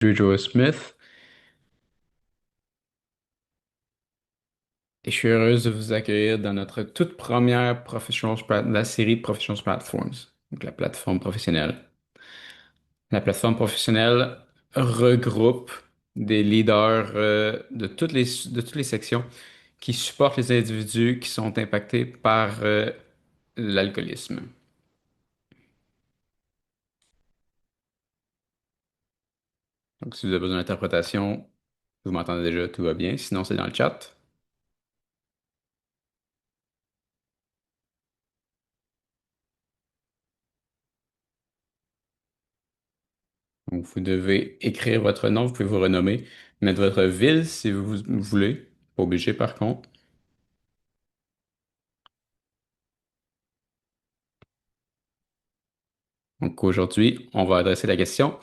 Joe Smith et je suis heureuse de vous accueillir dans notre toute première la série Professional Platforms, donc la plateforme professionnelle. La plateforme professionnelle regroupe des leaders de toutes les sections qui supportent les individus qui sont impactés par l'alcoolisme. Donc si vous avez besoin d'interprétation, vous m'entendez déjà, tout va bien. Sinon, c'est dans le chat. Donc, vous devez écrire votre nom, vous pouvez vous renommer, mettre votre ville si vous voulez, pas obligé par contre. Donc aujourd'hui, on va adresser la question,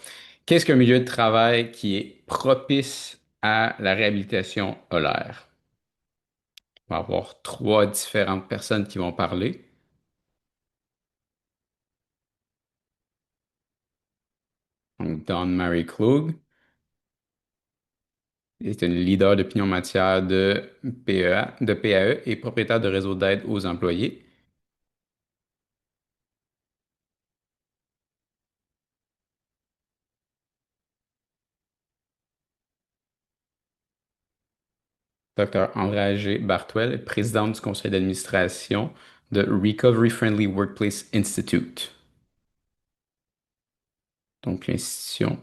qu'est-ce qu'un milieu de travail qui est propice à la réhabilitation a l'air? On va avoir trois différentes personnes qui vont parler. Donc Dawn Marie Klug est une leader d'opinion en matière de PAE et propriétaire de réseau d'aide aux employés. Dr. André Bartwell est présidente du conseil d'administration de Recovery Friendly Workplace Institute, donc l'institution.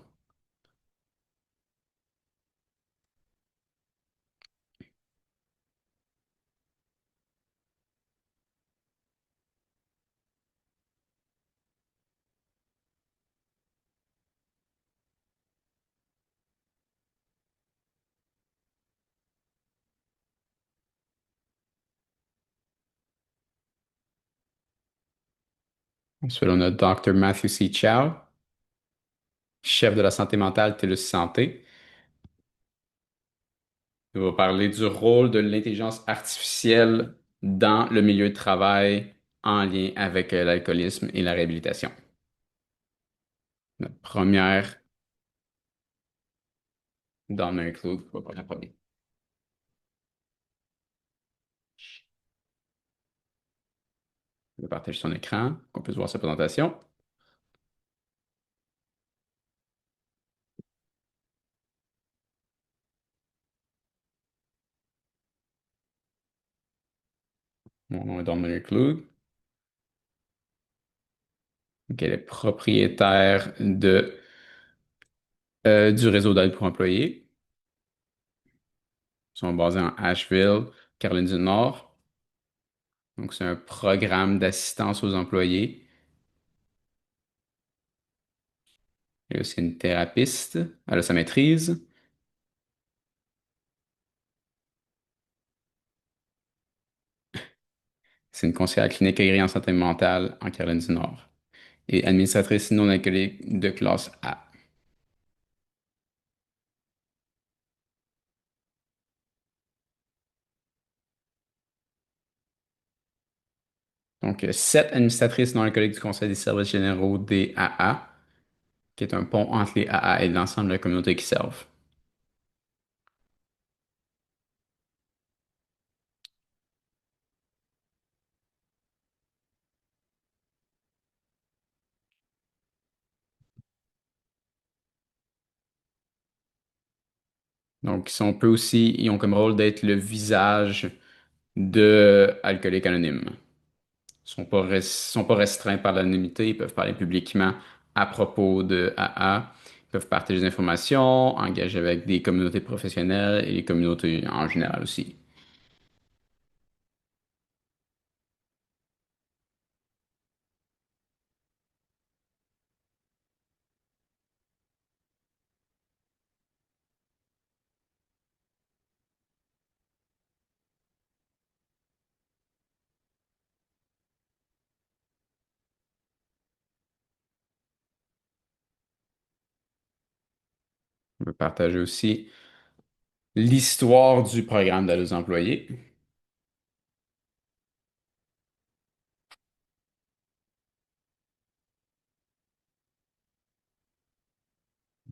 Ensuite, on a Dr. Matthew C. Chow, chef de la santé mentale TELUS Santé. Il va parler du rôle de l'intelligence artificielle dans le milieu de travail en lien avec l'alcoolisme et la réhabilitation. Notre première, dans Mary Klug, va parler en premier. Je vais partager son écran, qu'on puisse voir sa présentation. Mon nom est Don Mary Klug. Donc, elle est propriétaire du réseau d'aide pour employés. Ils sont basés en Asheville, Caroline du Nord. Donc, c'est un programme d'assistance aux employés. Elle est aussi une thérapeute. Elle a sa maîtrise. C'est une conseillère clinique agréée en santé mentale en Caroline du Nord. Et administratrice non alcoolique de classe A. Donc, sept administratrices non alcooliques du Conseil des services généraux des AA, qui est un pont entre les AA et l'ensemble de la communauté qui servent. Donc, ils ont comme rôle d'être le visage de Alcooliques Anonymes. Sont pas restreints par l'anonymité, ils peuvent parler publiquement à propos de AA, ils peuvent partager des informations, engager avec des communautés professionnelles et les communautés en général aussi. On peut partager aussi l'histoire du programme d'aide aux employés.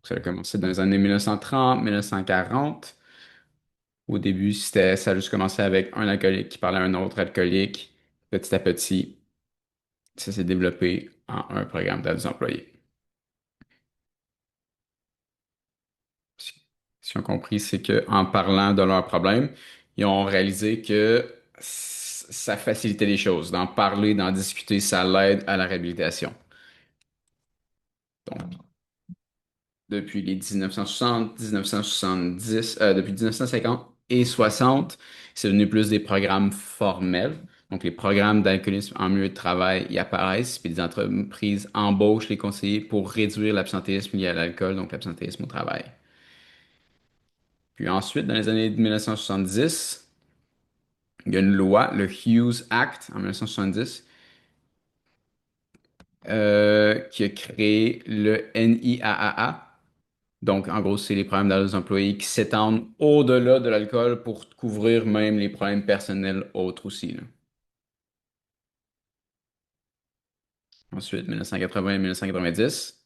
Ça a commencé dans les années 1930, 1940. Au début, ça a juste commencé avec un alcoolique qui parlait à un autre alcoolique. Petit à petit, ça s'est développé en un programme d'aide aux employés. Ce qu'ils ont compris, c'est qu'en parlant de leurs problèmes, ils ont réalisé que ça facilitait les choses. D'en parler, d'en discuter, ça l'aide à la réhabilitation. Donc, depuis les 1960, 1970, depuis 1950 et 60, c'est devenu plus des programmes formels. Donc, les programmes d'alcoolisme en milieu de travail y apparaissent, puis les entreprises embauchent les conseillers pour réduire l'absentéisme lié à l'alcool, donc l'absentéisme au travail. Puis ensuite, dans les années 1970, il y a une loi, le Hughes Act, en 1970, qui a créé le NIAAA. Donc, en gros, c'est les problèmes d'aide aux employés qui s'étendent au-delà de l'alcool pour couvrir même les problèmes personnels autres aussi, là. Ensuite, 1980 et 1990,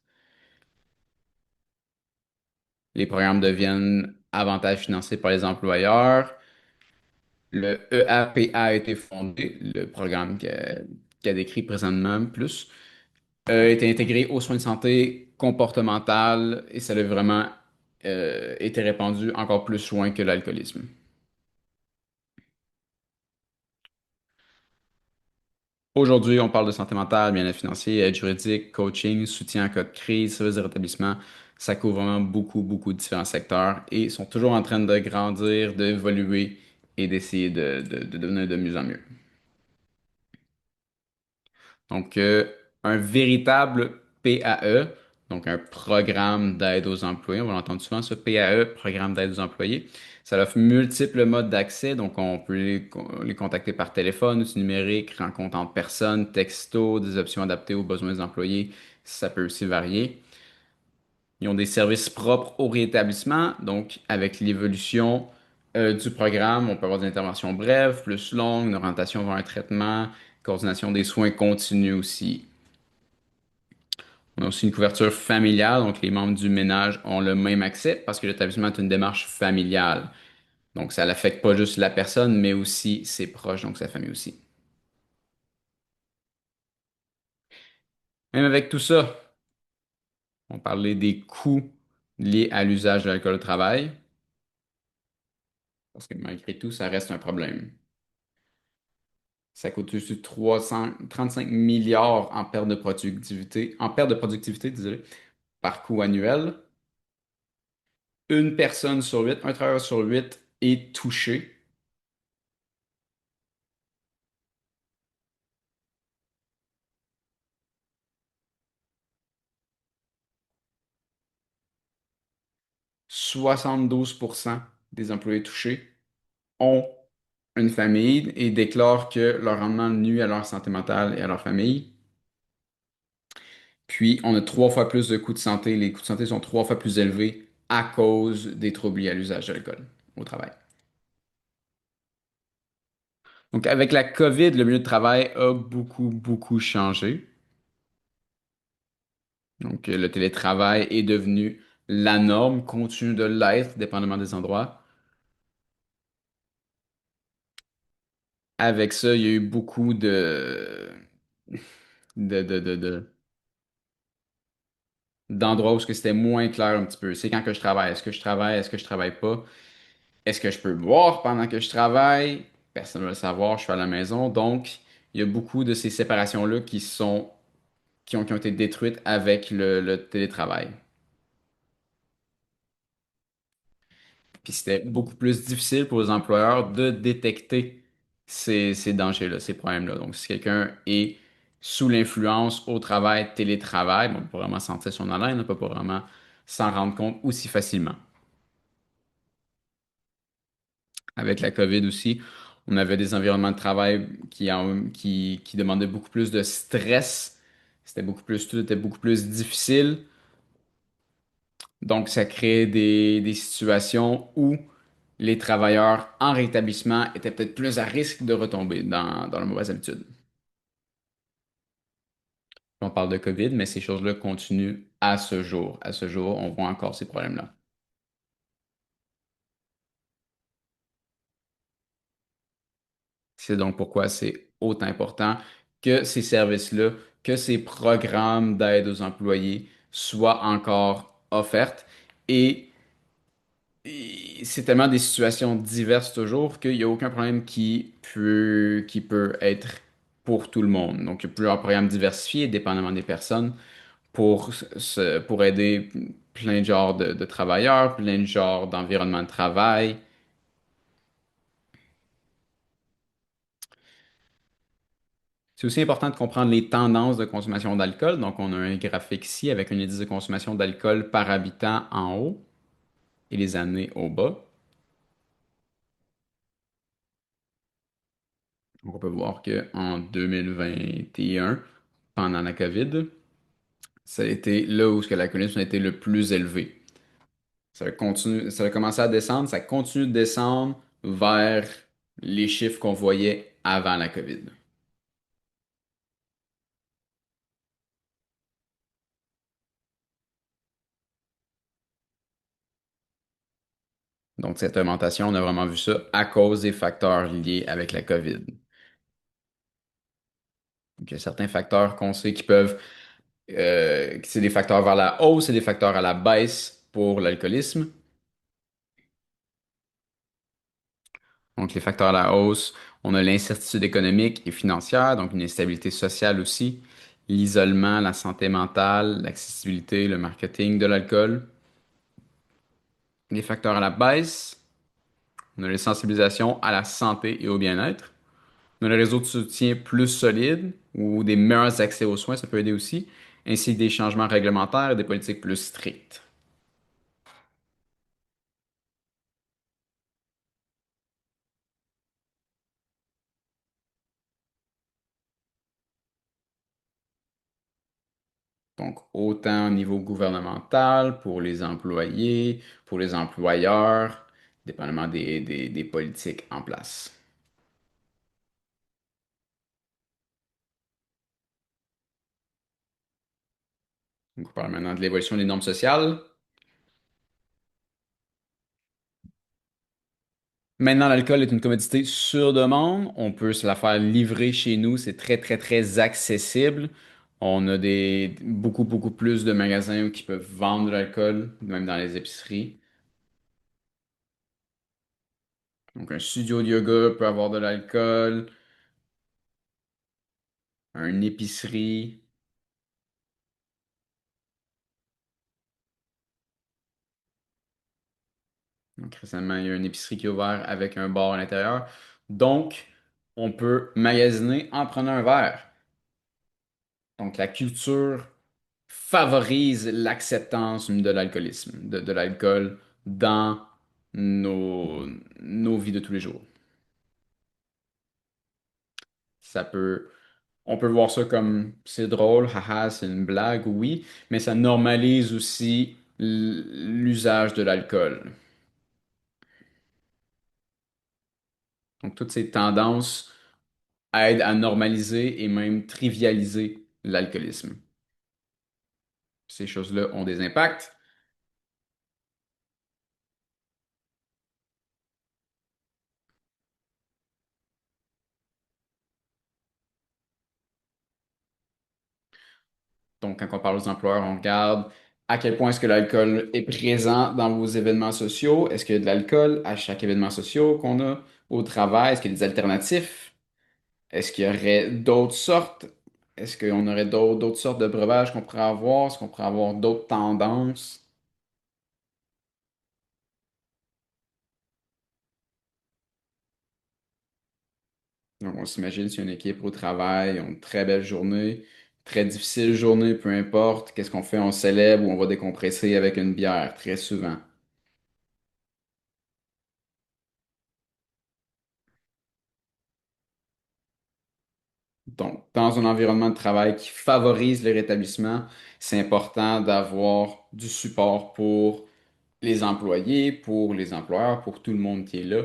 les programmes deviennent avantages financiers par les employeurs. Le EAPA a été fondé, le programme qu'a décrit présentement plus, a été intégré aux soins de santé comportementale et ça a vraiment été répandu encore plus loin que l'alcoolisme. Aujourd'hui, on parle de santé mentale, bien-être financier, aide juridique, coaching, soutien en cas de crise, services de rétablissement. Ça couvre vraiment beaucoup, beaucoup de différents secteurs et ils sont toujours en train de grandir, d'évoluer et d'essayer de devenir de mieux en mieux. Donc, un véritable PAE, donc un programme d'aide aux employés, on va l'entendre souvent, ce PAE, programme d'aide aux employés. Ça offre multiples modes d'accès, donc on peut les contacter par téléphone, outils numériques, rencontres en personne, texto, des options adaptées aux besoins des employés, ça peut aussi varier. Ils ont des services propres au rétablissement, donc avec l'évolution du programme, on peut avoir des interventions brèves, plus longues, une orientation vers un traitement, coordination des soins continus aussi. On a aussi une couverture familiale, donc les membres du ménage ont le même accès parce que l'établissement est une démarche familiale. Donc ça n'affecte pas juste la personne, mais aussi ses proches, donc sa famille aussi. Même avec tout ça, on parlait des coûts liés à l'usage de l'alcool au travail, parce que malgré tout, ça reste un problème. Ça coûte au-dessus de 335 milliards en perte de productivité, désolé, par coût annuel. Une personne sur huit, un travailleur sur huit est touché. 72% des employés touchés ont une famille et déclarent que leur rendement nuit à leur santé mentale et à leur famille. Puis, on a trois fois plus de coûts de santé. Les coûts de santé sont trois fois plus élevés à cause des troubles liés à l'usage de l'alcool au travail. Donc, avec la COVID, le milieu de travail a beaucoup, beaucoup changé. Donc, le télétravail est devenu la norme, continue de l'être, dépendamment des endroits. Avec ça, il y a eu beaucoup de d'endroits où c'était moins clair un petit peu. C'est quand que je travaille. Est-ce que je travaille? Est-ce que je travaille pas? Est-ce que je peux boire pendant que je travaille? Personne ne veut le savoir, je suis à la maison. Donc, il y a beaucoup de ces séparations-là qui ont été détruites avec le télétravail. Puis c'était beaucoup plus difficile pour les employeurs de détecter ces dangers-là, ces problèmes-là. Donc, si quelqu'un est sous l'influence au travail, télétravail, bon, on peut vraiment sentir son haleine, on peut pas vraiment s'en rendre compte aussi facilement. Avec la COVID aussi, on avait des environnements de travail qui demandaient beaucoup plus de stress. Tout était beaucoup plus difficile. Donc, ça crée des situations où les travailleurs en rétablissement étaient peut-être plus à risque de retomber dans la mauvaise habitude. On parle de COVID, mais ces choses-là continuent à ce jour. À ce jour, on voit encore ces problèmes-là. C'est donc pourquoi c'est autant important que ces services-là, que ces programmes d'aide aux employés soient encore offerts. Et, et c'est tellement des situations diverses toujours qu'il n'y a aucun problème qui peut être pour tout le monde. Donc, il y a plusieurs programmes diversifiés, dépendamment des personnes, pour aider plein de genres de travailleurs, plein de genres d'environnement de travail. C'est aussi important de comprendre les tendances de consommation d'alcool. Donc, on a un graphique ici avec un indice de consommation d'alcool par habitant en haut et les années au bas. Donc, on peut voir qu'en 2021, pendant la COVID, ça a été là où l'alcoolisme a été le plus élevé. Ça a commencé à descendre, ça continue de descendre vers les chiffres qu'on voyait avant la COVID. Donc, cette augmentation, on a vraiment vu ça à cause des facteurs liés avec la COVID. Donc, il y a certains facteurs qu'on sait qui peuvent, c'est des facteurs vers la hausse et des facteurs à la baisse pour l'alcoolisme. Donc, les facteurs à la hausse, on a l'incertitude économique et financière, donc une instabilité sociale aussi, l'isolement, la santé mentale, l'accessibilité, le marketing de l'alcool. Les facteurs à la baisse, on a les sensibilisations à la santé et au bien-être. On a le réseau de soutien plus solide ou des meilleurs accès aux soins, ça peut aider aussi, ainsi que des changements réglementaires et des politiques plus strictes. Donc, autant au niveau gouvernemental, pour les employés, pour les employeurs, dépendamment des politiques en place. Donc, on parle maintenant de l'évolution des normes sociales. Maintenant, l'alcool est une commodité sur demande. On peut se la faire livrer chez nous. C'est très, très, très accessible. On a beaucoup plus de magasins qui peuvent vendre de l'alcool, même dans les épiceries. Donc, un studio de yoga peut avoir de l'alcool, une épicerie. Donc, récemment, il y a une épicerie qui est ouverte avec un bar à l'intérieur. Donc, on peut magasiner en prenant un verre. Donc, la culture favorise l'acceptance de l'alcoolisme, de l'alcool dans nos vies de tous les jours. Ça peut, on peut voir ça comme c'est drôle, haha, c'est une blague, oui, mais ça normalise aussi l'usage de l'alcool. Donc, toutes ces tendances aident à normaliser et même trivialiser l'alcoolisme. Ces choses-là ont des impacts. Donc, quand on parle aux employeurs, on regarde à quel point est-ce que l'alcool est présent dans vos événements sociaux. Est-ce qu'il y a de l'alcool à chaque événement social qu'on a au travail? Est-ce qu'il y a des alternatifs? Est-ce qu'il y aurait d'autres sortes? Est-ce qu'on aurait d'autres sortes de breuvages qu'on pourrait avoir? Est-ce qu'on pourrait avoir d'autres tendances? Donc, on s'imagine si une équipe au travail, ont une très belle journée, très difficile journée, peu importe. Qu'est-ce qu'on fait? On célèbre ou on va décompresser avec une bière, très souvent. Donc, dans un environnement de travail qui favorise le rétablissement, c'est important d'avoir du support pour les employés, pour les employeurs, pour tout le monde qui est là.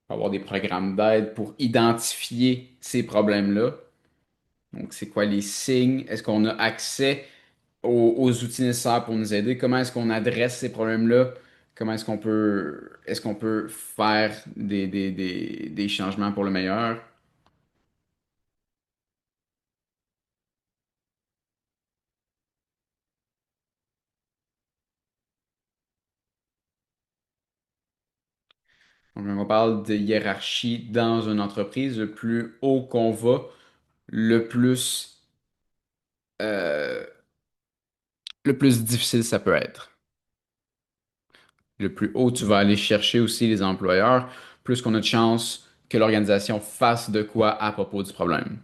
Avoir des programmes d'aide pour identifier ces problèmes-là, Donc, c'est quoi les signes? Est-ce qu'on a accès aux outils nécessaires pour nous aider? Comment est-ce qu'on adresse ces problèmes-là? Comment est-ce qu'on peut faire des changements pour le meilleur? Donc, on parle de hiérarchie dans une entreprise. Le plus haut qu'on va, le plus, euh, le plus difficile ça peut être. Le plus haut tu vas aller chercher aussi les employeurs, plus qu'on a de chances que l'organisation fasse de quoi à propos du problème.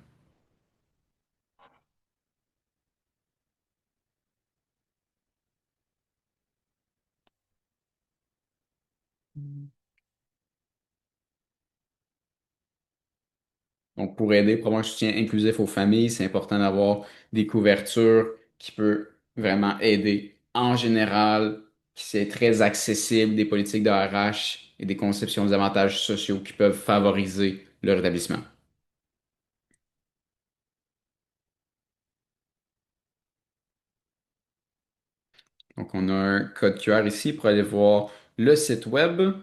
Donc, pour aider, pour avoir un soutien inclusif aux familles, c'est important d'avoir des couvertures qui peuvent vraiment aider. En général, c'est très accessible, des politiques de RH et des conceptions des avantages sociaux qui peuvent favoriser le rétablissement. Donc, on a un code QR ici pour aller voir le site web.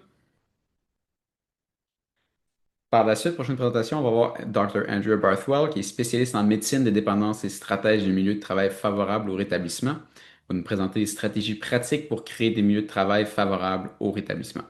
Par la suite, prochaine présentation, on va voir Dr. Andrew Barthwell, qui est spécialiste en médecine des dépendances et stratèges de milieux de travail favorables au rétablissement. Il va nous présenter des stratégies pratiques pour créer des milieux de travail favorables au rétablissement.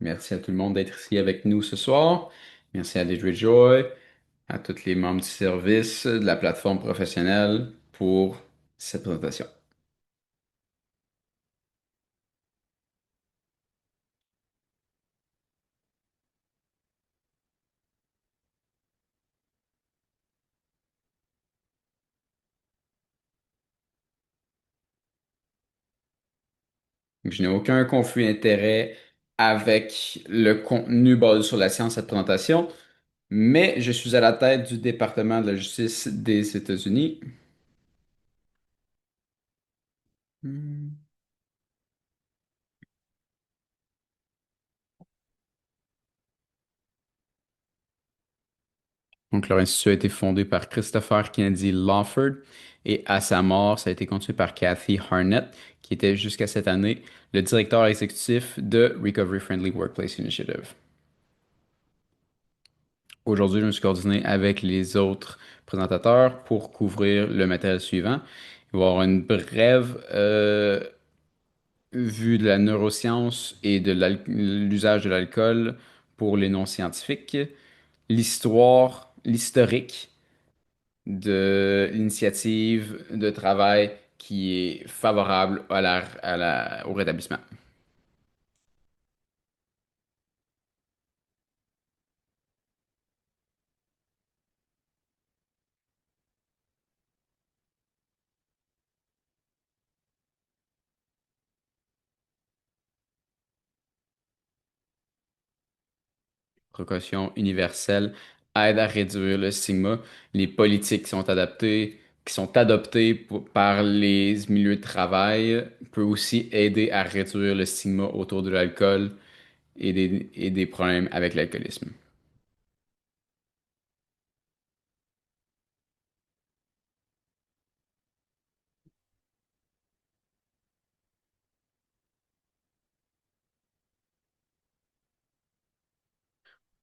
Merci à tout le monde d'être ici avec nous ce soir. Merci à Deidre Joy, à tous les membres du service, de la plateforme professionnelle pour cette présentation. Je n'ai aucun conflit d'intérêt avec le contenu basé sur la science de cette présentation, mais je suis à la tête du département de la justice des États-Unis. Hmm. Donc, leur institut a été fondé par Christopher Kennedy Lawford et à sa mort, ça a été continué par Kathy Harnett, qui était jusqu'à cette année le directeur exécutif de Recovery Friendly Workplace Initiative. Aujourd'hui, je me suis coordonné avec les autres présentateurs pour couvrir le matériel suivant. Il va y avoir une brève vue de la neuroscience et de l'usage de l'alcool pour les non-scientifiques, l'historique de l'initiative de travail qui est favorable au rétablissement. Précaution universelle aide à réduire le stigma. Les politiques qui sont adoptées par les milieux de travail peuvent aussi aider à réduire le stigma autour de l'alcool et des problèmes avec l'alcoolisme.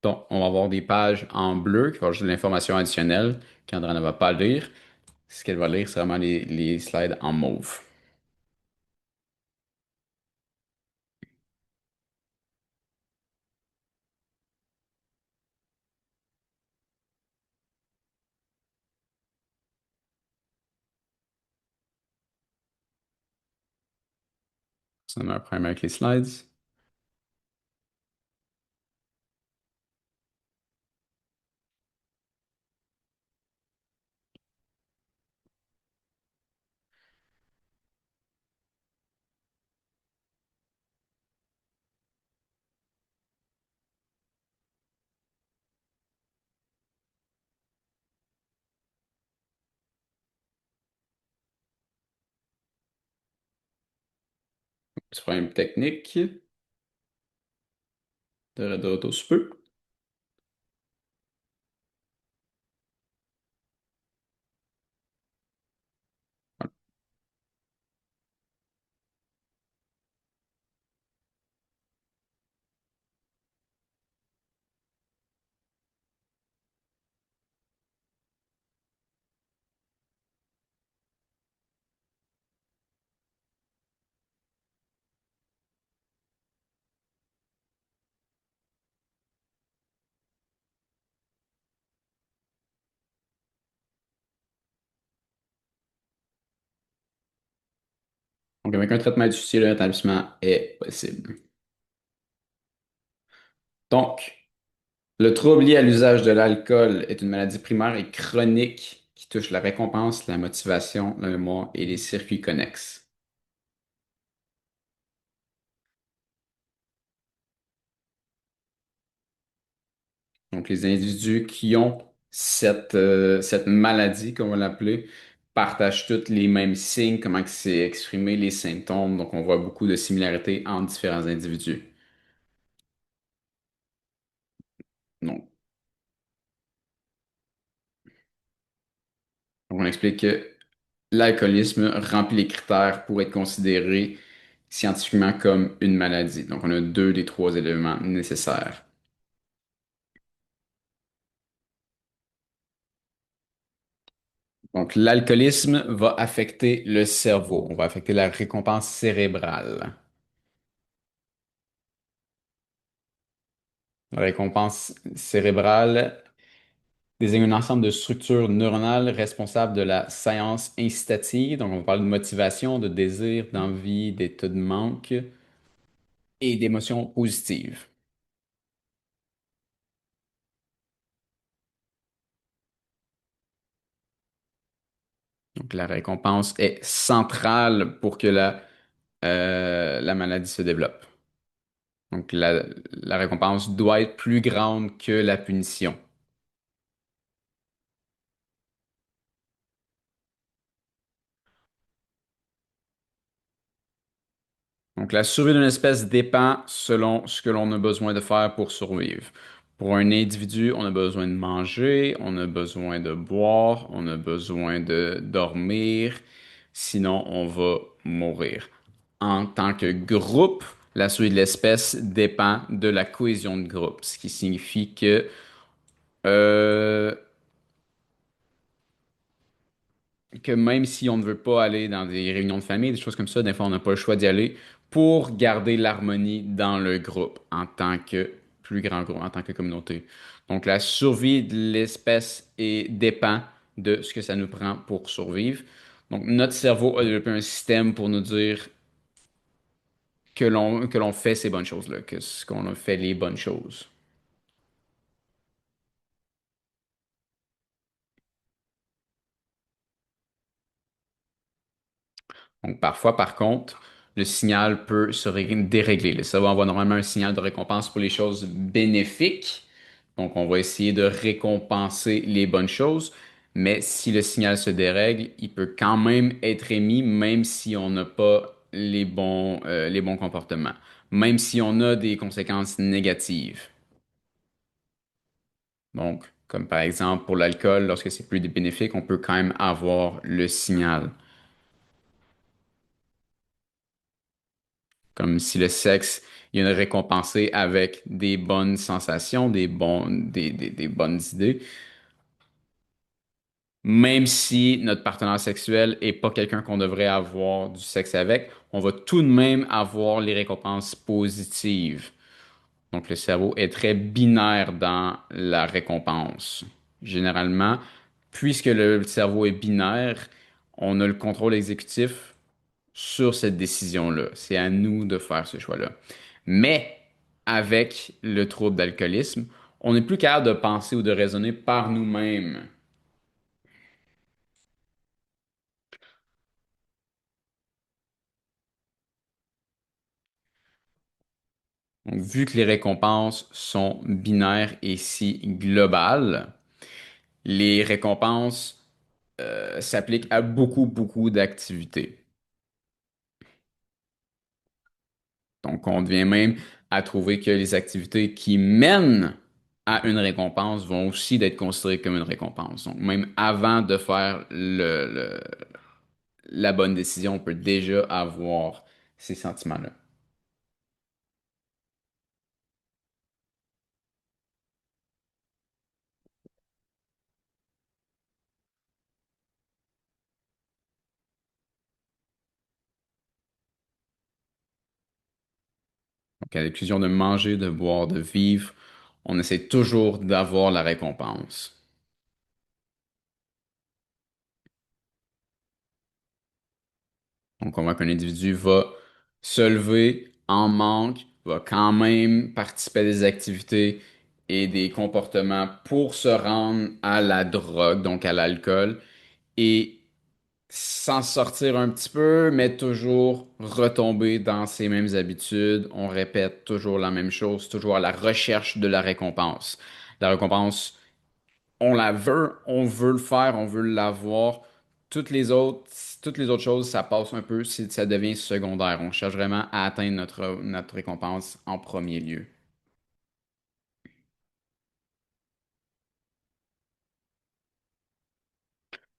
Donc, on va avoir des pages en bleu qui vont ajouter de l'information additionnelle qu'Andrea ne va pas lire. Ce qu'elle va lire, c'est vraiment les slides en mauve. Ça me un problème avec les slides. Petit problème technique de retour sous peu. Donc, avec un traitement difficile, un rétablissement est possible. Donc, le trouble lié à l'usage de l'alcool est une maladie primaire et chronique qui touche la récompense, la motivation, la mémoire et les circuits connexes. Donc, les individus qui ont cette maladie, comme on va l'appeler, partagent tous les mêmes signes, comment que c'est exprimé, les symptômes. Donc, on voit beaucoup de similarités entre différents individus. Donc, on explique que l'alcoolisme remplit les critères pour être considéré scientifiquement comme une maladie. Donc, on a deux des trois éléments nécessaires. Donc, l'alcoolisme va affecter le cerveau. On va affecter la récompense cérébrale. La récompense cérébrale désigne un ensemble de structures neuronales responsables de la séance incitative. Donc, on parle de motivation, de désir, d'envie, d'état de manque et d'émotions positives. Donc, la récompense est centrale pour que la maladie se développe. Donc, la récompense doit être plus grande que la punition. Donc, la survie d'une espèce dépend selon ce que l'on a besoin de faire pour survivre. Pour un individu, on a besoin de manger, on a besoin de boire, on a besoin de dormir, sinon on va mourir. En tant que groupe, la survie de l'espèce dépend de la cohésion de groupe, ce qui signifie euh, que même si on ne veut pas aller dans des réunions de famille, des choses comme ça, des fois on n'a pas le choix d'y aller pour garder l'harmonie dans le groupe en tant que plus grand groupe, en tant que communauté. Donc la survie de l'espèce dépend de ce que ça nous prend pour survivre. Donc notre cerveau a développé un système pour nous dire que l'on fait ces bonnes choses-là, que ce qu'on a fait les bonnes choses. Donc, parfois, par contre, le signal peut dérégler. Le cerveau envoie normalement un signal de récompense pour les choses bénéfiques. Donc, on va essayer de récompenser les bonnes choses. Mais si le signal se dérègle, il peut quand même être émis, même si on n'a pas les bons comportements, même si on a des conséquences négatives. Donc, comme par exemple pour l'alcool, lorsque c'est plus bénéfique, on peut quand même avoir le signal. Comme si le sexe, il est récompensé avec des bonnes sensations, des bonnes idées, même si notre partenaire sexuel est pas quelqu'un qu'on devrait avoir du sexe avec, on va tout de même avoir les récompenses positives. Donc le cerveau est très binaire dans la récompense. Généralement, puisque le cerveau est binaire, on a le contrôle exécutif sur cette décision-là. C'est à nous de faire ce choix-là. Mais avec le trouble d'alcoolisme, on n'est plus capable de penser ou de raisonner par nous-mêmes. Donc, vu que les récompenses sont binaires et si globales, les récompenses s'appliquent à beaucoup, beaucoup d'activités. Donc, on devient même à trouver que les activités qui mènent à une récompense vont aussi être considérées comme une récompense. Donc, même avant de faire la bonne décision, on peut déjà avoir ces sentiments-là. Donc, à l'inclusion de manger, de boire, de vivre, on essaie toujours d'avoir la récompense. Donc, on voit qu'un individu va se lever en manque, va quand même participer à des activités et des comportements pour se rendre à la drogue, donc à l'alcool, et s'en sortir un petit peu, mais toujours retomber dans ses mêmes habitudes. On répète toujours la même chose, toujours à la recherche de la récompense. La récompense, on la veut, on veut le faire, on veut l'avoir. Toutes les autres, toutes les autres choses, ça passe un peu, ça devient secondaire. On cherche vraiment à atteindre notre récompense en premier lieu.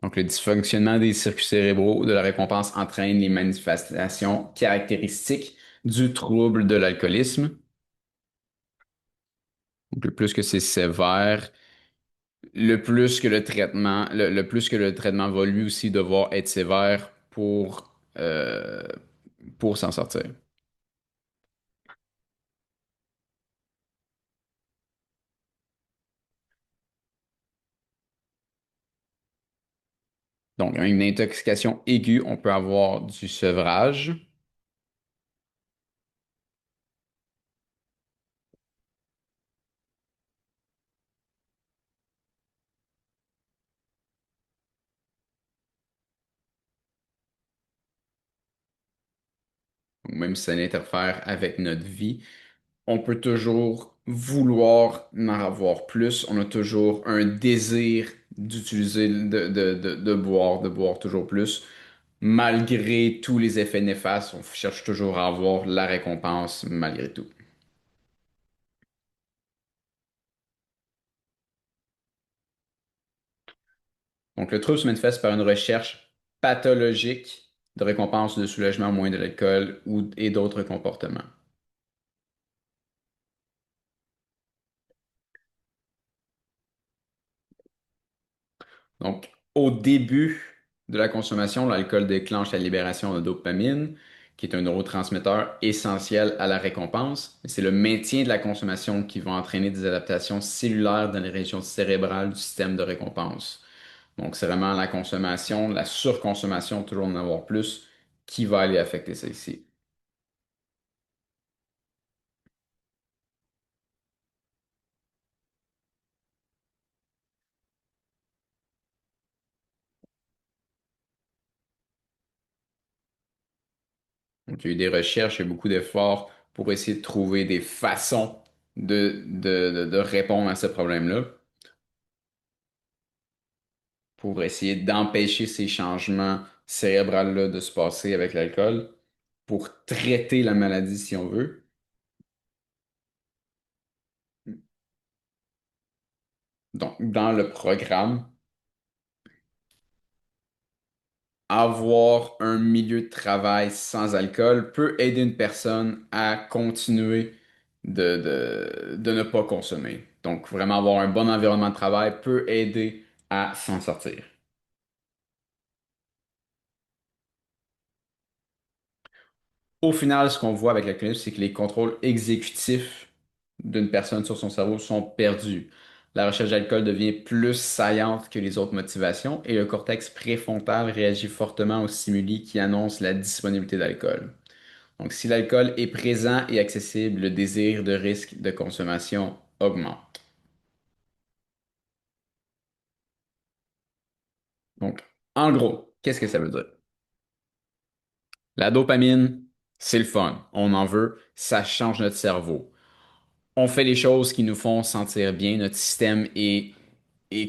Donc, le dysfonctionnement des circuits cérébraux de la récompense entraîne les manifestations caractéristiques du trouble de l'alcoolisme. Donc, le plus que c'est sévère, le plus que le traitement va lui aussi devoir être sévère pour s'en sortir. Donc, une intoxication aiguë, on peut avoir du sevrage, même si ça interfère avec notre vie. On peut toujours vouloir en avoir plus. On a toujours un désir d'utiliser, de boire toujours plus. Malgré tous les effets néfastes, on cherche toujours à avoir la récompense malgré tout. Donc, le trouble se manifeste par une recherche pathologique de récompense de soulagement au moyen de l'alcool et d'autres comportements. Donc, au début de la consommation, l'alcool déclenche la libération de dopamine, qui est un neurotransmetteur essentiel à la récompense. C'est le maintien de la consommation qui va entraîner des adaptations cellulaires dans les régions cérébrales du système de récompense. Donc, c'est vraiment la consommation, la surconsommation, toujours en avoir plus, qui va aller affecter ça ici. Donc, il y a eu des recherches et beaucoup d'efforts pour essayer de trouver des façons de répondre à ce problème-là, pour essayer d'empêcher ces changements cérébraux-là de se passer avec l'alcool, pour traiter la maladie si on veut. Donc, dans le programme, avoir un milieu de travail sans alcool peut aider une personne à continuer de ne pas consommer. Donc, vraiment avoir un bon environnement de travail peut aider à s'en sortir. Au final, ce qu'on voit avec l'alcoolisme, c'est que les contrôles exécutifs d'une personne sur son cerveau sont perdus. La recherche d'alcool devient plus saillante que les autres motivations et le cortex préfrontal réagit fortement aux stimuli qui annoncent la disponibilité d'alcool. Donc, si l'alcool est présent et accessible, le désir de risque de consommation augmente. Donc, en gros, qu'est-ce que ça veut dire? La dopamine, c'est le fun. On en veut, ça change notre cerveau. On fait les choses qui nous font sentir bien. Notre système est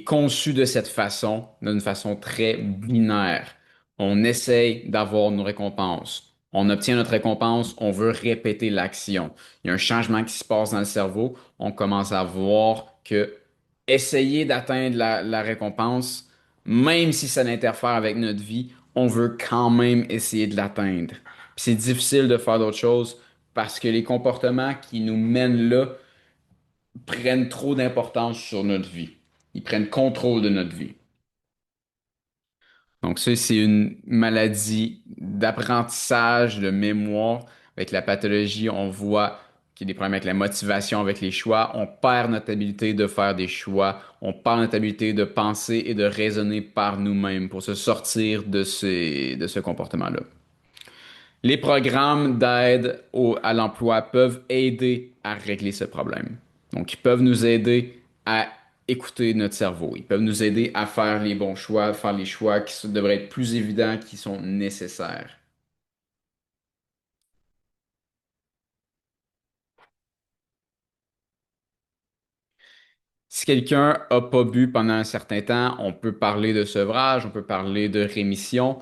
conçu de cette façon, d'une façon très binaire. On essaye d'avoir nos récompenses. On obtient notre récompense, on veut répéter l'action. Il y a un changement qui se passe dans le cerveau. On commence à voir que essayer d'atteindre la récompense, même si ça interfère avec notre vie, on veut quand même essayer de l'atteindre. Puis c'est difficile de faire d'autres choses parce que les comportements qui nous mènent là prennent trop d'importance sur notre vie. Ils prennent contrôle de notre vie. Donc ça, c'est une maladie d'apprentissage, de mémoire. Avec la pathologie, on voit qu'il y a des problèmes avec la motivation, avec les choix. On perd notre habilité de faire des choix. On perd notre habilité de penser et de raisonner par nous-mêmes pour se sortir de ce comportement-là. Les programmes à l'emploi peuvent aider à régler ce problème. Donc, ils peuvent nous aider à écouter notre cerveau. Ils peuvent nous aider à faire les bons choix, faire les choix devraient être plus évidents, qui sont nécessaires. Si quelqu'un n'a pas bu pendant un certain temps, on peut parler de sevrage, on peut parler de rémission.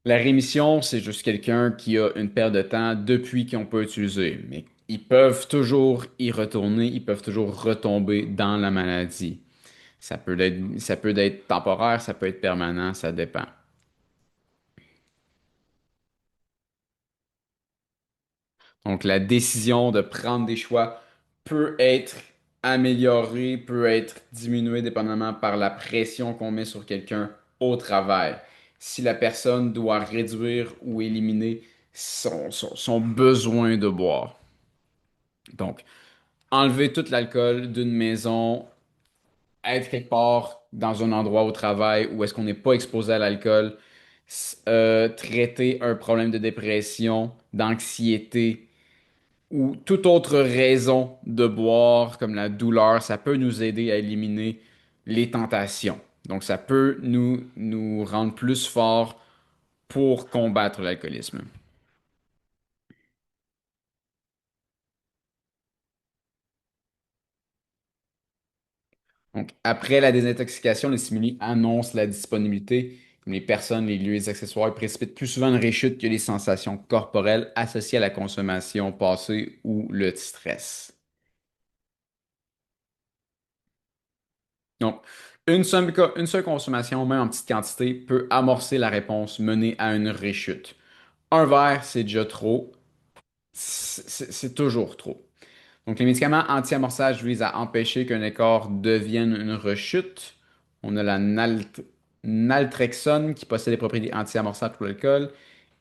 La rémission, c'est juste quelqu'un qui a une perte de temps depuis qu'on peut utiliser. Mais ils peuvent toujours y retourner, ils peuvent toujours retomber dans la maladie. Ça peut être temporaire, ça peut être permanent, ça dépend. Donc, la décision de prendre des choix peut être améliorée, peut être diminuée dépendamment par la pression qu'on met sur quelqu'un au travail. Si la personne doit réduire ou éliminer son besoin de boire. Donc, enlever tout l'alcool d'une maison, être quelque part dans un endroit au travail où est-ce qu'on n'est pas exposé à l'alcool, traiter un problème de dépression, d'anxiété ou toute autre raison de boire, comme la douleur, ça peut nous aider à éliminer les tentations. Donc, ça peut nous rendre plus forts pour combattre l'alcoolisme. Donc, après la désintoxication, les stimuli annoncent la disponibilité. Comme les personnes, les lieux, les accessoires ils précipitent plus souvent une réchute que les sensations corporelles associées à la consommation passée ou le stress. Donc, une seule consommation, même en petite quantité, peut amorcer la réponse menée à une réchute. Un verre, c'est déjà trop. C'est toujours trop. Donc, les médicaments anti-amorçage visent à empêcher qu'un écart devienne une rechute. On a naltrexone qui possède des propriétés anti-amorçables pour l'alcool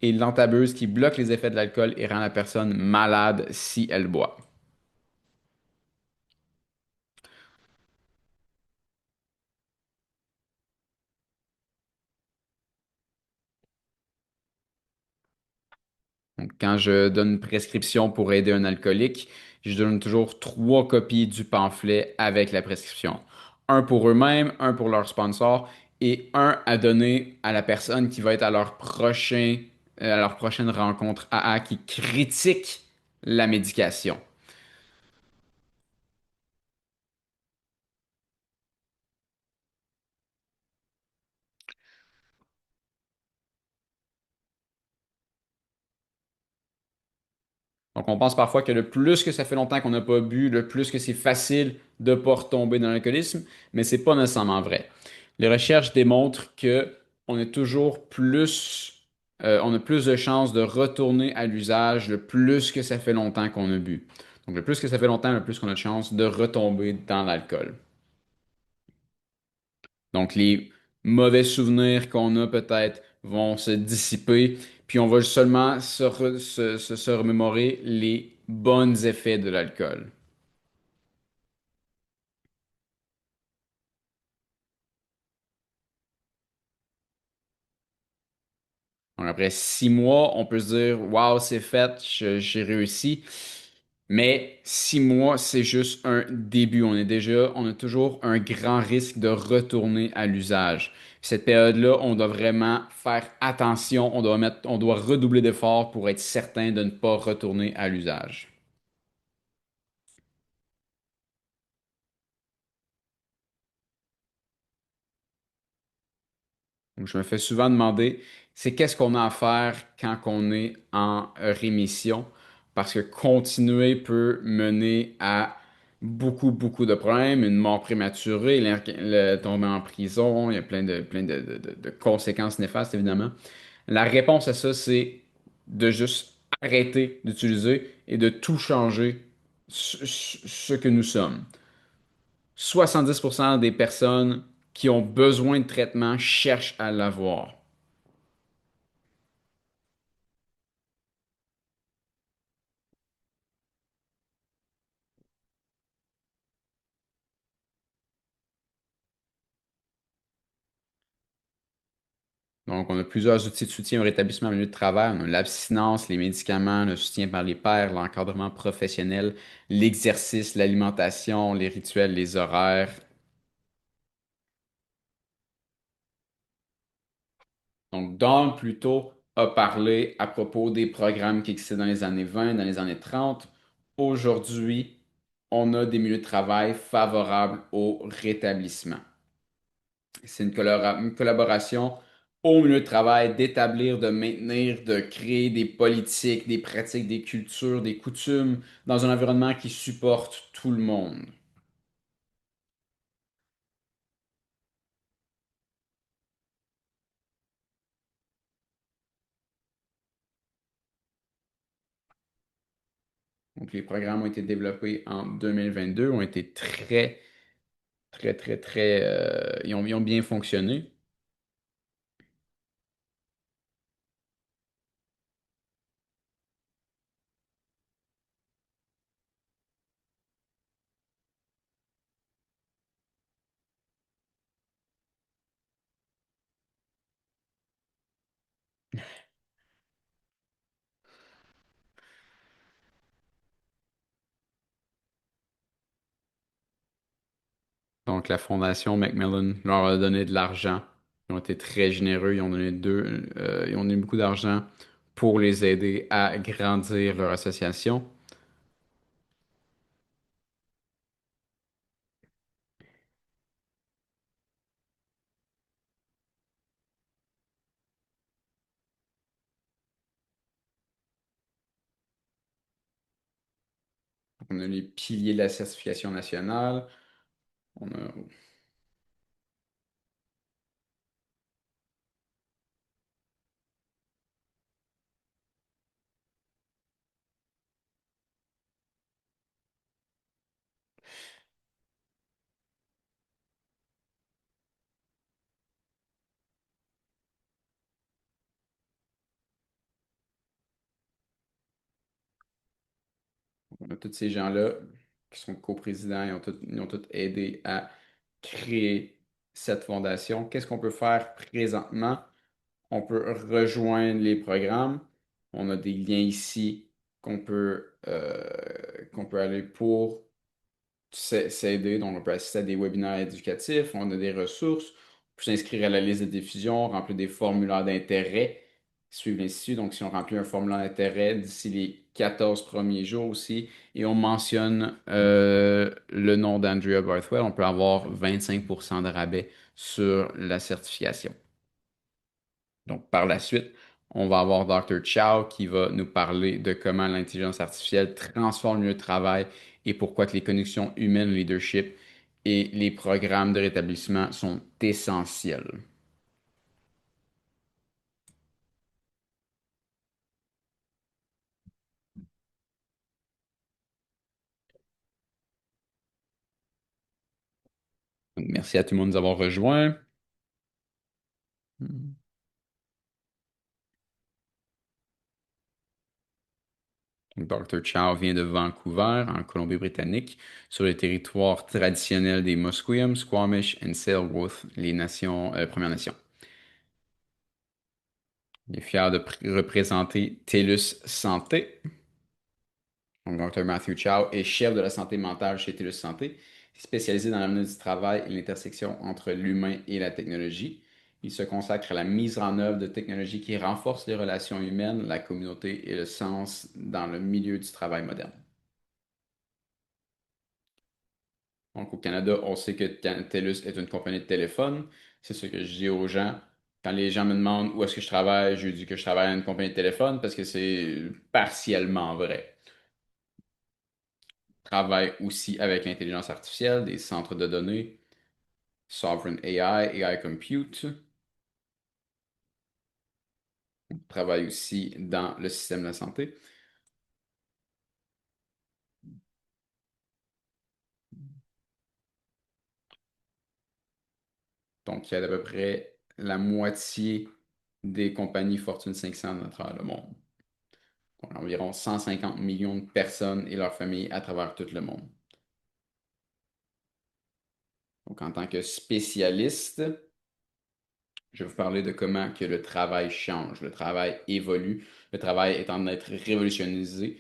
et l'antabuse qui bloque les effets de l'alcool et rend la personne malade si elle boit. Donc, quand je donne une prescription pour aider un alcoolique, je donne toujours trois copies du pamphlet avec la prescription. Un pour eux-mêmes, un pour leur sponsor et un à donner à la personne qui va être à leur prochaine rencontre AA qui critique la médication. Donc, on pense parfois que le plus que ça fait longtemps qu'on n'a pas bu, le plus que c'est facile de ne pas retomber dans l'alcoolisme, mais c'est pas nécessairement vrai. Les recherches démontrent que on est toujours on a plus de chances de retourner à l'usage le plus que ça fait longtemps qu'on a bu. Donc, le plus que ça fait longtemps, le plus qu'on a de chances de retomber dans l'alcool. Donc, les mauvais souvenirs qu'on a peut-être vont se dissiper, puis on va seulement se remémorer les bons effets de l'alcool. Donc, après 6 mois, on peut se dire, waouh, c'est fait, j'ai réussi. Mais 6 mois, c'est juste un début. On a toujours un grand risque de retourner à l'usage. Cette période-là, on doit vraiment faire attention. On doit redoubler d'efforts pour être certain de ne pas retourner à l'usage. Donc, je me fais souvent demander, c'est qu'est-ce qu'on a à faire quand on est en rémission, parce que continuer peut mener à beaucoup, beaucoup de problèmes, une mort prématurée, tomber en prison, il y a plein de conséquences néfastes, évidemment. La réponse à ça, c'est de juste arrêter d'utiliser et de tout changer ce que nous sommes. 70% des personnes qui ont besoin de traitement cherchent à l'avoir. Donc, on a plusieurs outils de soutien au rétablissement au milieu de travail. On a l'abstinence, les médicaments, le soutien par les pairs, l'encadrement professionnel, l'exercice, l'alimentation, les rituels, les horaires. Donc, Dawn, plutôt, a parlé à propos des programmes qui existaient dans les années 20, dans les années 30. Aujourd'hui, on a des milieux de travail favorables au rétablissement. C'est une collaboration au milieu de travail, d'établir, de maintenir, de créer des politiques, des pratiques, des cultures, des coutumes dans un environnement qui supporte tout le monde. Donc, les programmes ont été développés en 2022, ont été ils ont bien fonctionné. Donc, la Fondation Macmillan leur a donné de l'argent. Ils ont été très généreux. Ils ont donné beaucoup d'argent pour les aider à grandir leur association. On a les piliers de la certification nationale. On a tous ces gens-là qui sont coprésidents, ils ont tous aidé à créer cette fondation. Qu'est-ce qu'on peut faire présentement? On peut rejoindre les programmes. On a des liens ici qu'on peut aller pour s'aider. Donc, on peut assister à des webinaires éducatifs, on a des ressources, on peut s'inscrire à la liste de diffusion, remplir des formulaires d'intérêt, suivre l'institut. Donc, si on remplit un formulaire d'intérêt d'ici les 14 premiers jours aussi, et on mentionne le nom d'Andrea Barthwell, on peut avoir 25% de rabais sur la certification. Donc, par la suite, on va avoir Dr. Chow qui va nous parler de comment l'intelligence artificielle transforme le milieu de travail et pourquoi que les connexions humaines, le leadership et les programmes de rétablissement sont essentiels. Donc, merci à tout le monde de nous avoir rejoints. Donc, Dr. Chow vient de Vancouver, en Colombie-Britannique, sur le territoire traditionnel des Musqueam, Squamish et Tsleil-Waututh, les Premières Nations. Il est fier de représenter TELUS Santé. Donc, Dr. Matthew Chow est chef de la santé mentale chez TELUS Santé, spécialisé dans l'avenir du travail et l'intersection entre l'humain et la technologie. Il se consacre à la mise en œuvre de technologies qui renforcent les relations humaines, la communauté et le sens dans le milieu du travail moderne. Donc, au Canada, on sait que TELUS est une compagnie de téléphone. C'est ce que je dis aux gens. Quand les gens me demandent où est-ce que je travaille, je dis que je travaille à une compagnie de téléphone parce que c'est partiellement vrai. Je travaille aussi avec l'intelligence artificielle, des centres de données, Sovereign AI, AI Compute. Je travaille aussi dans le système de la santé. Donc, il y a à peu près la moitié des compagnies Fortune 500 à travers le monde. Donc, environ 150 millions de personnes et leurs familles à travers tout le monde. Donc, en tant que spécialiste, je vais vous parler de comment que le travail change, le travail évolue, le travail est en train d'être révolutionnisé,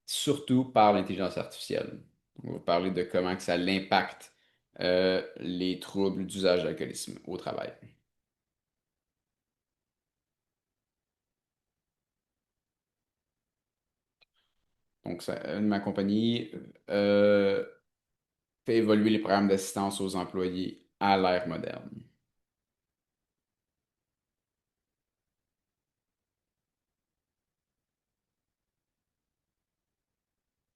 surtout par l'intelligence artificielle. On va vous parler de comment que ça l'impacte les troubles d'usage d'alcoolisme au travail. Donc, ma compagnie fait évoluer les programmes d'assistance aux employés à l'ère moderne.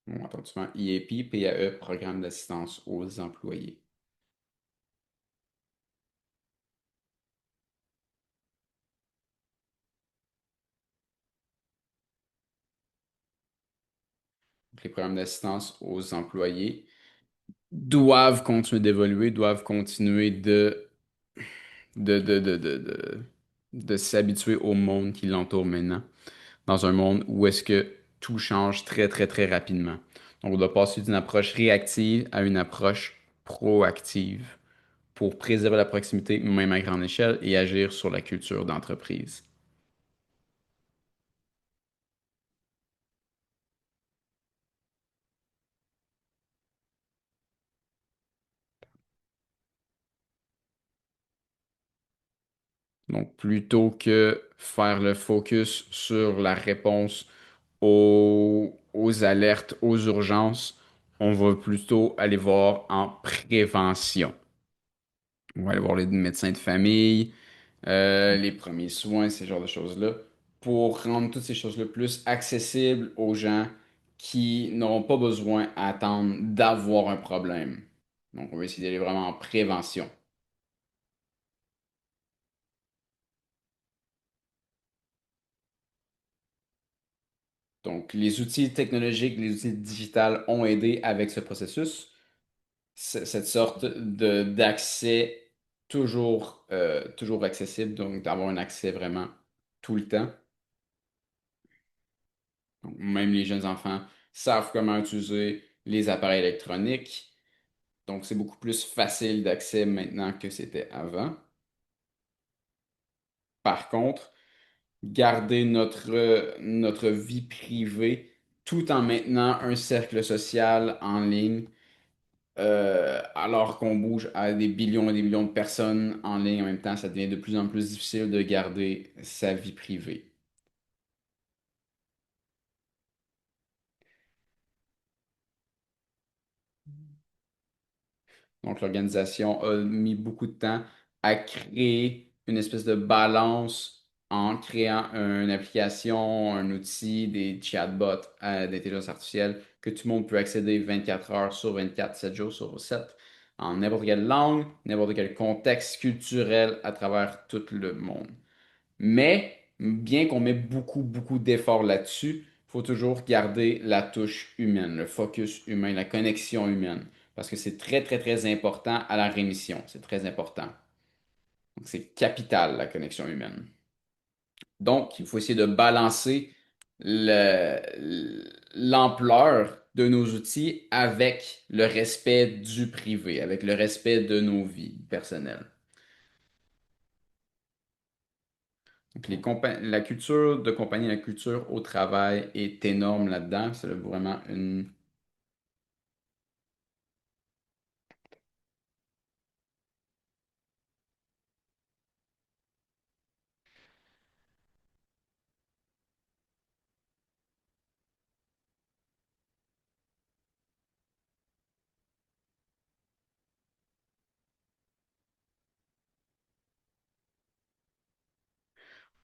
On entend souvent IAP, PAE, Programme d'assistance aux employés. Donc, les programmes d'assistance aux employés doivent continuer d'évoluer, doivent continuer de s'habituer au monde qui l'entoure maintenant, dans un monde où est-ce que tout change très, très, très rapidement. Donc, on doit passer d'une approche réactive à une approche proactive pour préserver la proximité, même à grande échelle, et agir sur la culture d'entreprise. Donc, plutôt que faire le focus sur la réponse aux alertes, aux urgences, on va plutôt aller voir en prévention. On va aller voir les médecins de famille, les premiers soins, ces genres de choses-là, pour rendre toutes ces choses-là plus accessibles aux gens qui n'auront pas besoin à attendre d'avoir un problème. Donc, on va essayer d'aller vraiment en prévention. Donc, les outils technologiques, les outils digitaux ont aidé avec ce processus. Cette sorte d'accès toujours accessible, donc d'avoir un accès vraiment tout le temps. Donc, même les jeunes enfants savent comment utiliser les appareils électroniques. Donc, c'est beaucoup plus facile d'accès maintenant que c'était avant. Par contre, garder notre vie privée tout en maintenant un cercle social en ligne, alors qu'on bouge à des billions et des millions de personnes en ligne en même temps, ça devient de plus en plus difficile de garder sa vie privée. Donc, l'organisation a mis beaucoup de temps à créer une espèce de balance en créant une application, un outil, des chatbots d'intelligence artificielle que tout le monde peut accéder 24 heures sur 24, 7 jours sur 7, en n'importe quelle langue, n'importe quel contexte culturel à travers tout le monde. Mais, bien qu'on met beaucoup, beaucoup d'efforts là-dessus, il faut toujours garder la touche humaine, le focus humain, la connexion humaine. Parce que c'est très, très, très important à la rémission. C'est très important. Donc, c'est capital, la connexion humaine. Donc, il faut essayer de balancer l'ampleur de nos outils avec le respect du privé, avec le respect de nos vies personnelles. Donc, la culture de compagnie, la culture au travail est énorme là-dedans. C'est vraiment une.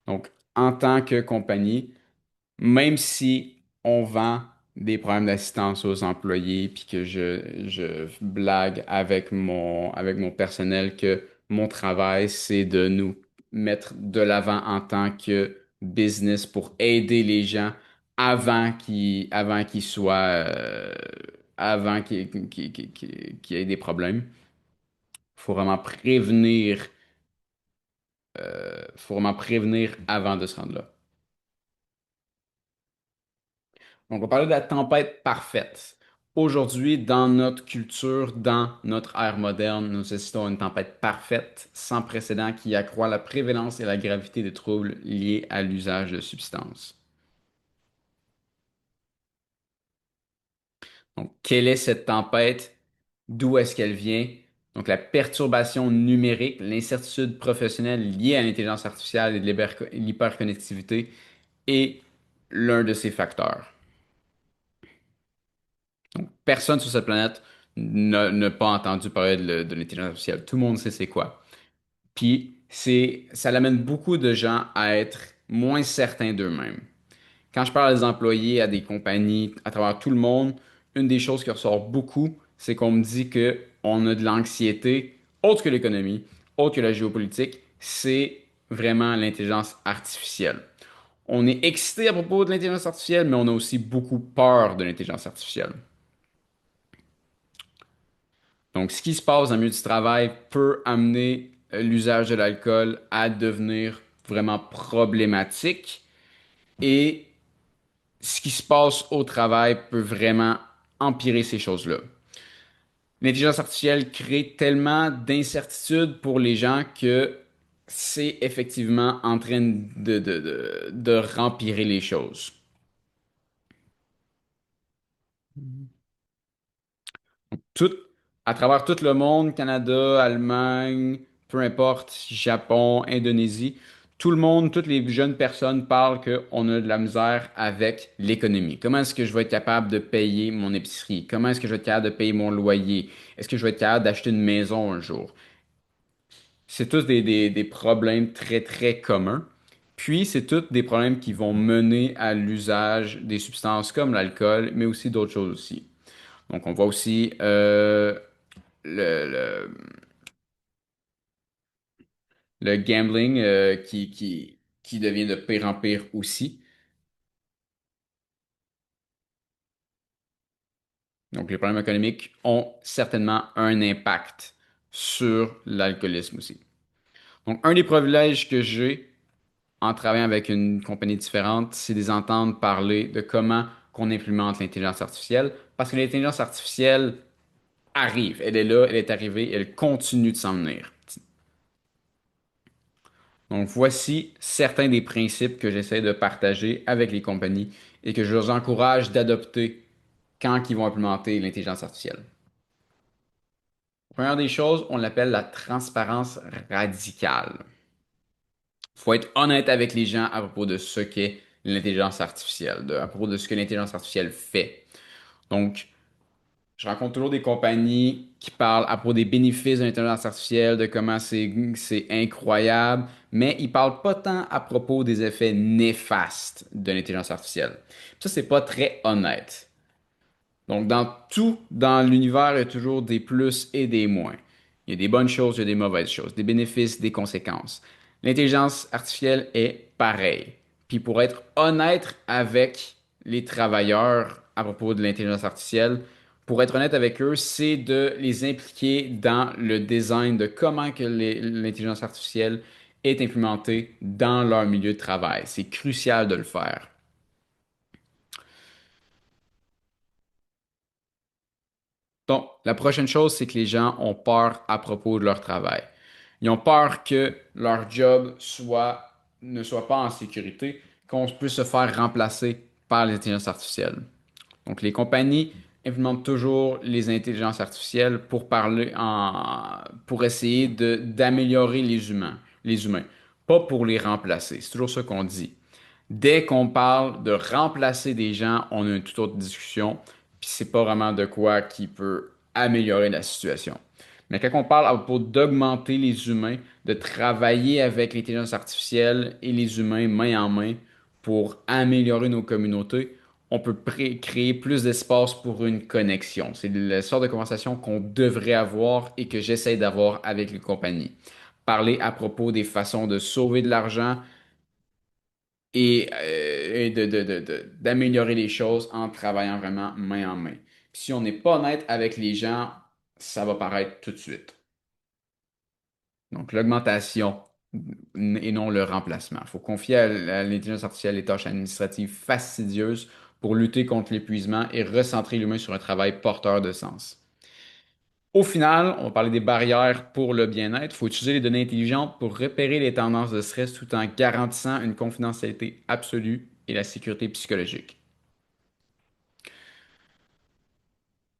Donc, en tant que compagnie, même si on vend des problèmes d'assistance aux employés, puis que je blague avec mon personnel que mon travail, c'est de nous mettre de l'avant en tant que business pour aider les gens avant qu'ils soient, avant qu'il y ait des problèmes. Faut vraiment faut vraiment prévenir avant de se rendre là. Donc, on parlait de la tempête parfaite. Aujourd'hui, dans notre culture, dans notre ère moderne, nous assistons à une tempête parfaite, sans précédent, qui accroît la prévalence et la gravité des troubles liés à l'usage de substances. Donc, quelle est cette tempête? D'où est-ce qu'elle vient? Donc, la perturbation numérique, l'incertitude professionnelle liée à l'intelligence artificielle et de l'hyperconnectivité est l'un de ces facteurs. Personne sur cette planète n'a pas entendu parler de l'intelligence artificielle. Tout le monde sait c'est quoi. Puis ça l'amène beaucoup de gens à être moins certains d'eux-mêmes. Quand je parle à des employés, à des compagnies, à travers tout le monde, une des choses qui ressort beaucoup, c'est qu'on me dit que on a de l'anxiété, autre que l'économie, autre que la géopolitique, c'est vraiment l'intelligence artificielle. On est excité à propos de l'intelligence artificielle, mais on a aussi beaucoup peur de l'intelligence artificielle. Donc, ce qui se passe dans le milieu du travail peut amener l'usage de l'alcool à devenir vraiment problématique et ce qui se passe au travail peut vraiment empirer ces choses-là. L'intelligence artificielle crée tellement d'incertitudes pour les gens que c'est effectivement en train de rempirer les choses. Tout, à travers tout le monde, Canada, Allemagne, peu importe, Japon, Indonésie, tout le monde, toutes les jeunes personnes parlent qu'on a de la misère avec l'économie. Comment est-ce que je vais être capable de payer mon épicerie? Comment est-ce que je vais être capable de payer mon loyer? Est-ce que je vais être capable d'acheter une maison un jour? C'est tous des problèmes très, très communs. Puis, c'est tous des problèmes qui vont mener à l'usage des substances comme l'alcool, mais aussi d'autres choses aussi. Donc, on voit aussi le, le, le gambling qui devient de pire en pire aussi. Donc, les problèmes économiques ont certainement un impact sur l'alcoolisme aussi. Donc, un des privilèges que j'ai en travaillant avec une compagnie différente, c'est de les entendre parler de comment qu'on implémente l'intelligence artificielle, parce que l'intelligence artificielle arrive, elle est là, elle est arrivée, elle continue de s'en venir. Donc, voici certains des principes que j'essaie de partager avec les compagnies et que je les encourage d'adopter quand ils vont implémenter l'intelligence artificielle. Première des choses, on l'appelle la transparence radicale. Il faut être honnête avec les gens à propos de ce qu'est l'intelligence artificielle, à propos de ce que l'intelligence artificielle fait. Donc, je rencontre toujours des compagnies qui parlent à propos des bénéfices de l'intelligence artificielle, de comment c'est incroyable, mais ils parlent pas tant à propos des effets néfastes de l'intelligence artificielle. Ça, c'est pas très honnête. Donc, dans tout, dans l'univers, il y a toujours des plus et des moins. Il y a des bonnes choses, il y a des mauvaises choses, des bénéfices, des conséquences. L'intelligence artificielle est pareille. Puis pour être honnête avec les travailleurs à propos de l'intelligence artificielle, pour être honnête avec eux, c'est de les impliquer dans le design de comment que l'intelligence artificielle est implémentée dans leur milieu de travail. C'est crucial de le faire. Donc, la prochaine chose, c'est que les gens ont peur à propos de leur travail. Ils ont peur que leur ne soit pas en sécurité, qu'on puisse se faire remplacer par l'intelligence artificielle. Donc, les compagnies implémentent toujours les intelligences artificielles pour essayer d'améliorer les humains, pas pour les remplacer. C'est toujours ce qu'on dit. Dès qu'on parle de remplacer des gens, on a une toute autre discussion, puis c'est pas vraiment de quoi qui peut améliorer la situation. Mais quand on parle à propos d'augmenter les humains, de travailler avec l'intelligence artificielle et les humains main en main pour améliorer nos communautés, on peut créer plus d'espace pour une connexion. C'est le sort de conversation qu'on devrait avoir et que j'essaie d'avoir avec les compagnies. Parler à propos des façons de sauver de l'argent et d'améliorer les choses en travaillant vraiment main en main. Puis si on n'est pas honnête avec les gens, ça va paraître tout de suite. Donc, l'augmentation et non le remplacement. Il faut confier à l'intelligence artificielle les tâches administratives fastidieuses pour lutter contre l'épuisement et recentrer l'humain sur un travail porteur de sens. Au final, on va parler des barrières pour le bien-être. Il faut utiliser les données intelligentes pour repérer les tendances de stress tout en garantissant une confidentialité absolue et la sécurité psychologique.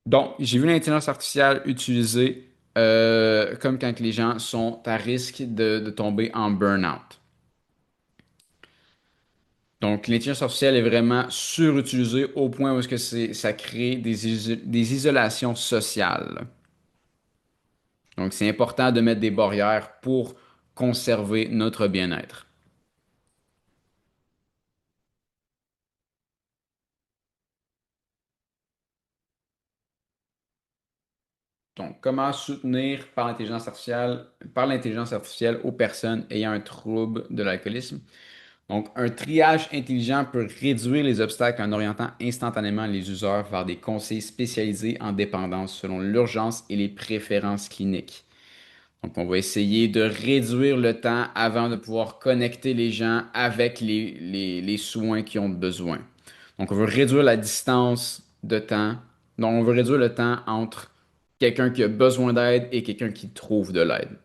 Donc, j'ai vu l'intelligence artificielle utilisée comme quand les gens sont à risque de tomber en burn-out. Donc, l'intelligence artificielle est vraiment surutilisée au point où est-ce que ça crée des isolations sociales. Donc, c'est important de mettre des barrières pour conserver notre bien-être. Donc, comment soutenir par l'intelligence artificielle aux personnes ayant un trouble de l'alcoolisme? Donc, un triage intelligent peut réduire les obstacles en orientant instantanément les users vers des conseils spécialisés en dépendance selon l'urgence et les préférences cliniques. Donc, on va essayer de réduire le temps avant de pouvoir connecter les gens avec les soins qu'ils ont besoin. Donc, on veut réduire la distance de temps. Donc, on veut réduire le temps entre quelqu'un qui a besoin d'aide et quelqu'un qui trouve de l'aide.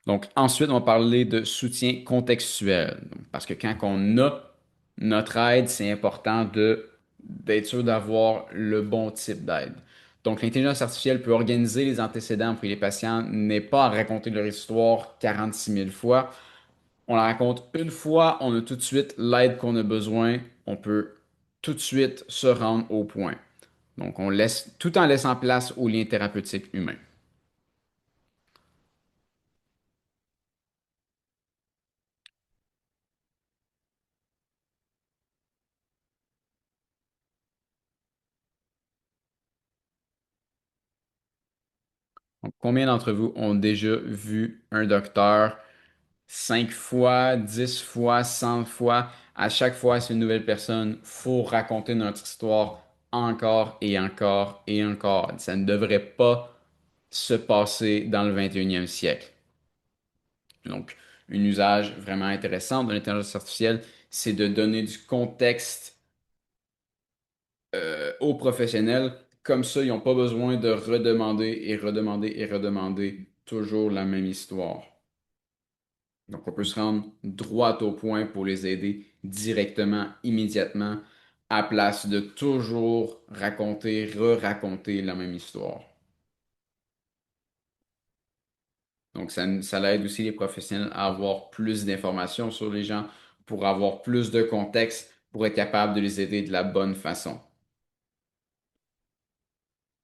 Donc, ensuite, on va parler de soutien contextuel. Donc, parce que quand on a notre aide, c'est important d'être sûr d'avoir le bon type d'aide. Donc, l'intelligence artificielle peut organiser les antécédents pour que les patients n'aient pas à raconter leur histoire 46 000 fois. On la raconte une fois, on a tout de suite l'aide qu'on a besoin. On peut tout de suite se rendre au point. Donc, on laisse, tout en laissant place au lien thérapeutique humain. Donc, combien d'entre vous ont déjà vu un docteur 5 fois, 10 fois, 100 fois? À chaque fois, c'est une nouvelle personne. Faut raconter notre histoire encore et encore et encore. Ça ne devrait pas se passer dans le 21e siècle. Donc, un usage vraiment intéressant de l'intelligence artificielle, c'est de donner du contexte aux professionnels. Comme ça, ils n'ont pas besoin de redemander et redemander et redemander toujours la même histoire. Donc, on peut se rendre droit au point pour les aider directement, immédiatement, à place de toujours raconter, re-raconter la même histoire. Donc, ça aide aussi les professionnels à avoir plus d'informations sur les gens pour avoir plus de contexte pour être capable de les aider de la bonne façon.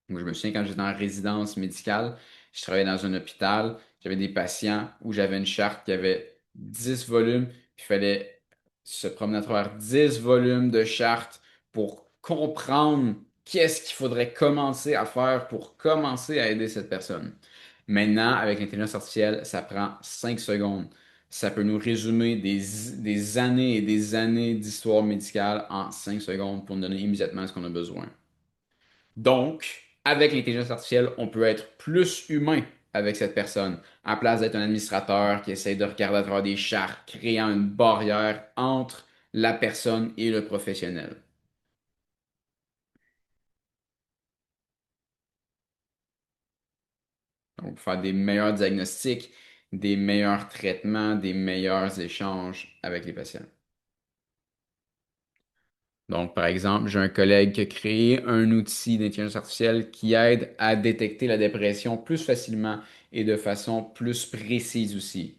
Moi, je me souviens quand j'étais en résidence médicale, je travaillais dans un hôpital, j'avais des patients où j'avais une charte qui avait 10 volumes, puis il fallait se promener à travers 10 volumes de charte pour comprendre qu'est-ce qu'il faudrait commencer à faire pour commencer à aider cette personne. Maintenant, avec l'intelligence artificielle, ça prend 5 secondes. Ça peut nous résumer des années et des années d'histoire médicale en 5 secondes pour nous donner immédiatement ce qu'on a besoin. Donc, avec l'intelligence artificielle, on peut être plus humain avec cette personne, à place d'être un administrateur qui essaie de regarder à travers des chartes, créant une barrière entre la personne et le professionnel. Donc, faire des meilleurs diagnostics, des meilleurs traitements, des meilleurs échanges avec les patients. Donc, par exemple, j'ai un collègue qui a créé un outil d'intelligence artificielle qui aide à détecter la dépression plus facilement et de façon plus précise aussi.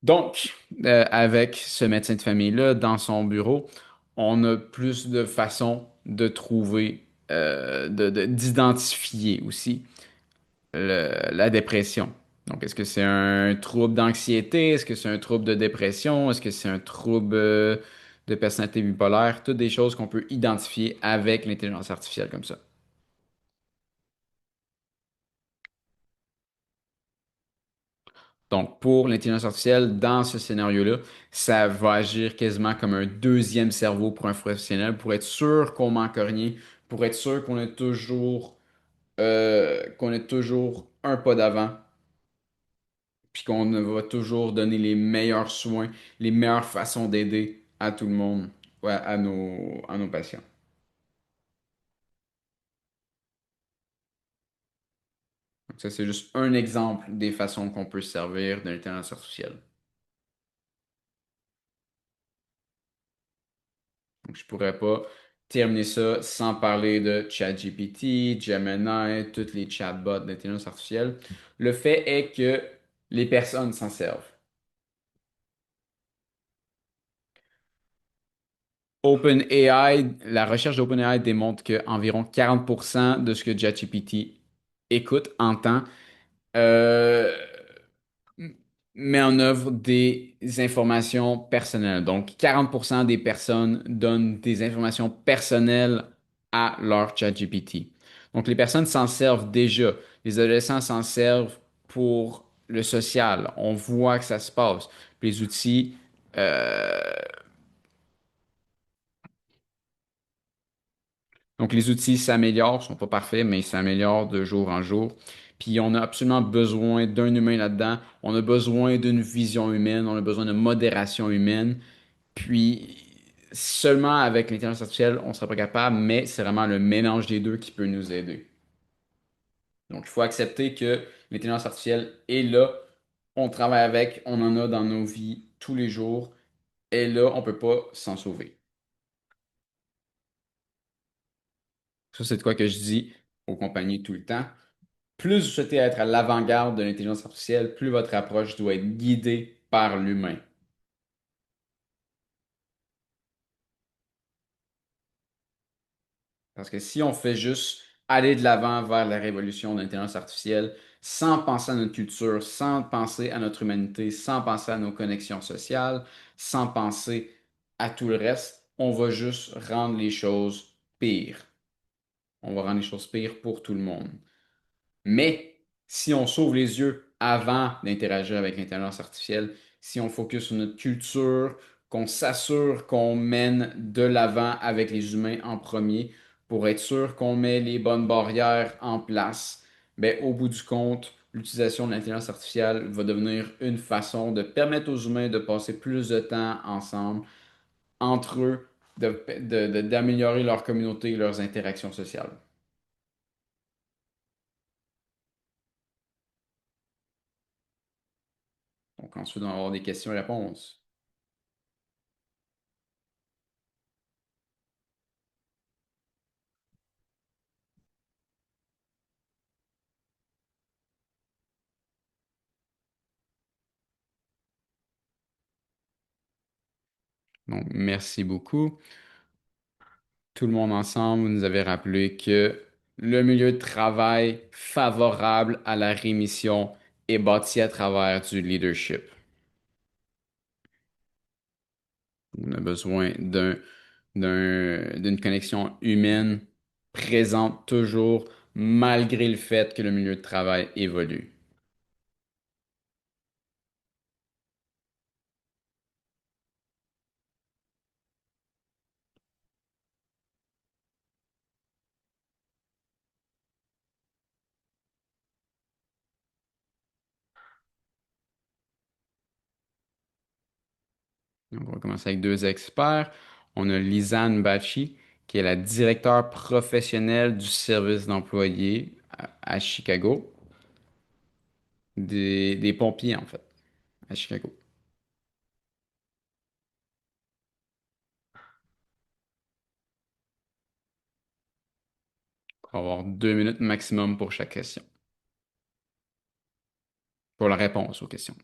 Donc, avec ce médecin de famille-là, dans son bureau, on a plus de façons de trouver, d'identifier aussi la dépression. Donc, est-ce que c'est un trouble d'anxiété? Est-ce que c'est un trouble de dépression? Est-ce que c'est un trouble de personnalité bipolaire? Toutes des choses qu'on peut identifier avec l'intelligence artificielle comme ça. Donc, pour l'intelligence artificielle, dans ce scénario-là, ça va agir quasiment comme un deuxième cerveau pour un professionnel pour être sûr qu'on manque rien, pour être sûr qu'on est toujours un pas d'avant, puis qu'on va toujours donner les meilleurs soins, les meilleures façons d'aider à tout le monde, ouais, à nos patients. Donc, ça, c'est juste un exemple des façons qu'on peut se servir de l'intelligence artificielle. Donc, je pourrais pas terminer ça sans parler de ChatGPT, Gemini, toutes les chatbots d'intelligence artificielle. Le fait est que les personnes s'en servent. OpenAI, la recherche d'OpenAI démontre que environ 40% de ce que ChatGPT écoute, entend, euh, met en œuvre des informations personnelles. Donc, 40% des personnes donnent des informations personnelles à leur ChatGPT. Donc, les personnes s'en servent déjà. Les adolescents s'en servent pour le social. On voit que ça se passe. Les outils, euh, donc les outils s'améliorent, sont pas parfaits, mais ils s'améliorent de jour en jour. Puis on a absolument besoin d'un humain là-dedans. On a besoin d'une vision humaine. On a besoin de modération humaine. Puis seulement avec l'intelligence artificielle, on ne sera pas capable, mais c'est vraiment le mélange des deux qui peut nous aider. Donc, il faut accepter que l'intelligence artificielle est là, on travaille avec, on en a dans nos vies tous les jours, et là, on ne peut pas s'en sauver. Ça, c'est de quoi que je dis aux compagnies tout le temps. Plus vous souhaitez être à l'avant-garde de l'intelligence artificielle, plus votre approche doit être guidée par l'humain. Parce que si on fait juste aller de l'avant vers la révolution de l'intelligence artificielle sans penser à notre culture, sans penser à notre humanité, sans penser à nos connexions sociales, sans penser à tout le reste, on va juste rendre les choses pires. On va rendre les choses pires pour tout le monde. Mais si on s'ouvre les yeux avant d'interagir avec l'intelligence artificielle, si on focus sur notre culture, qu'on s'assure qu'on mène de l'avant avec les humains en premier pour être sûr qu'on met les bonnes barrières en place, ben, au bout du compte, l'utilisation de l'intelligence artificielle va devenir une façon de permettre aux humains de passer plus de temps ensemble, entre eux, d'améliorer leur communauté et leurs interactions sociales. Donc ensuite, on va avoir des questions-réponses. Donc, merci beaucoup. Tout le monde ensemble, vous nous avez rappelé que le milieu de travail favorable à la rémission est bâti à travers du leadership. On a besoin d'une connexion humaine présente toujours, malgré le fait que le milieu de travail évolue. Donc, on va commencer avec deux experts. On a Lisanne Bachi, qui est la directeure professionnelle du service d'employés à Chicago, des pompiers en fait, à Chicago. On va avoir 2 minutes maximum pour chaque question. pour la réponse aux questions.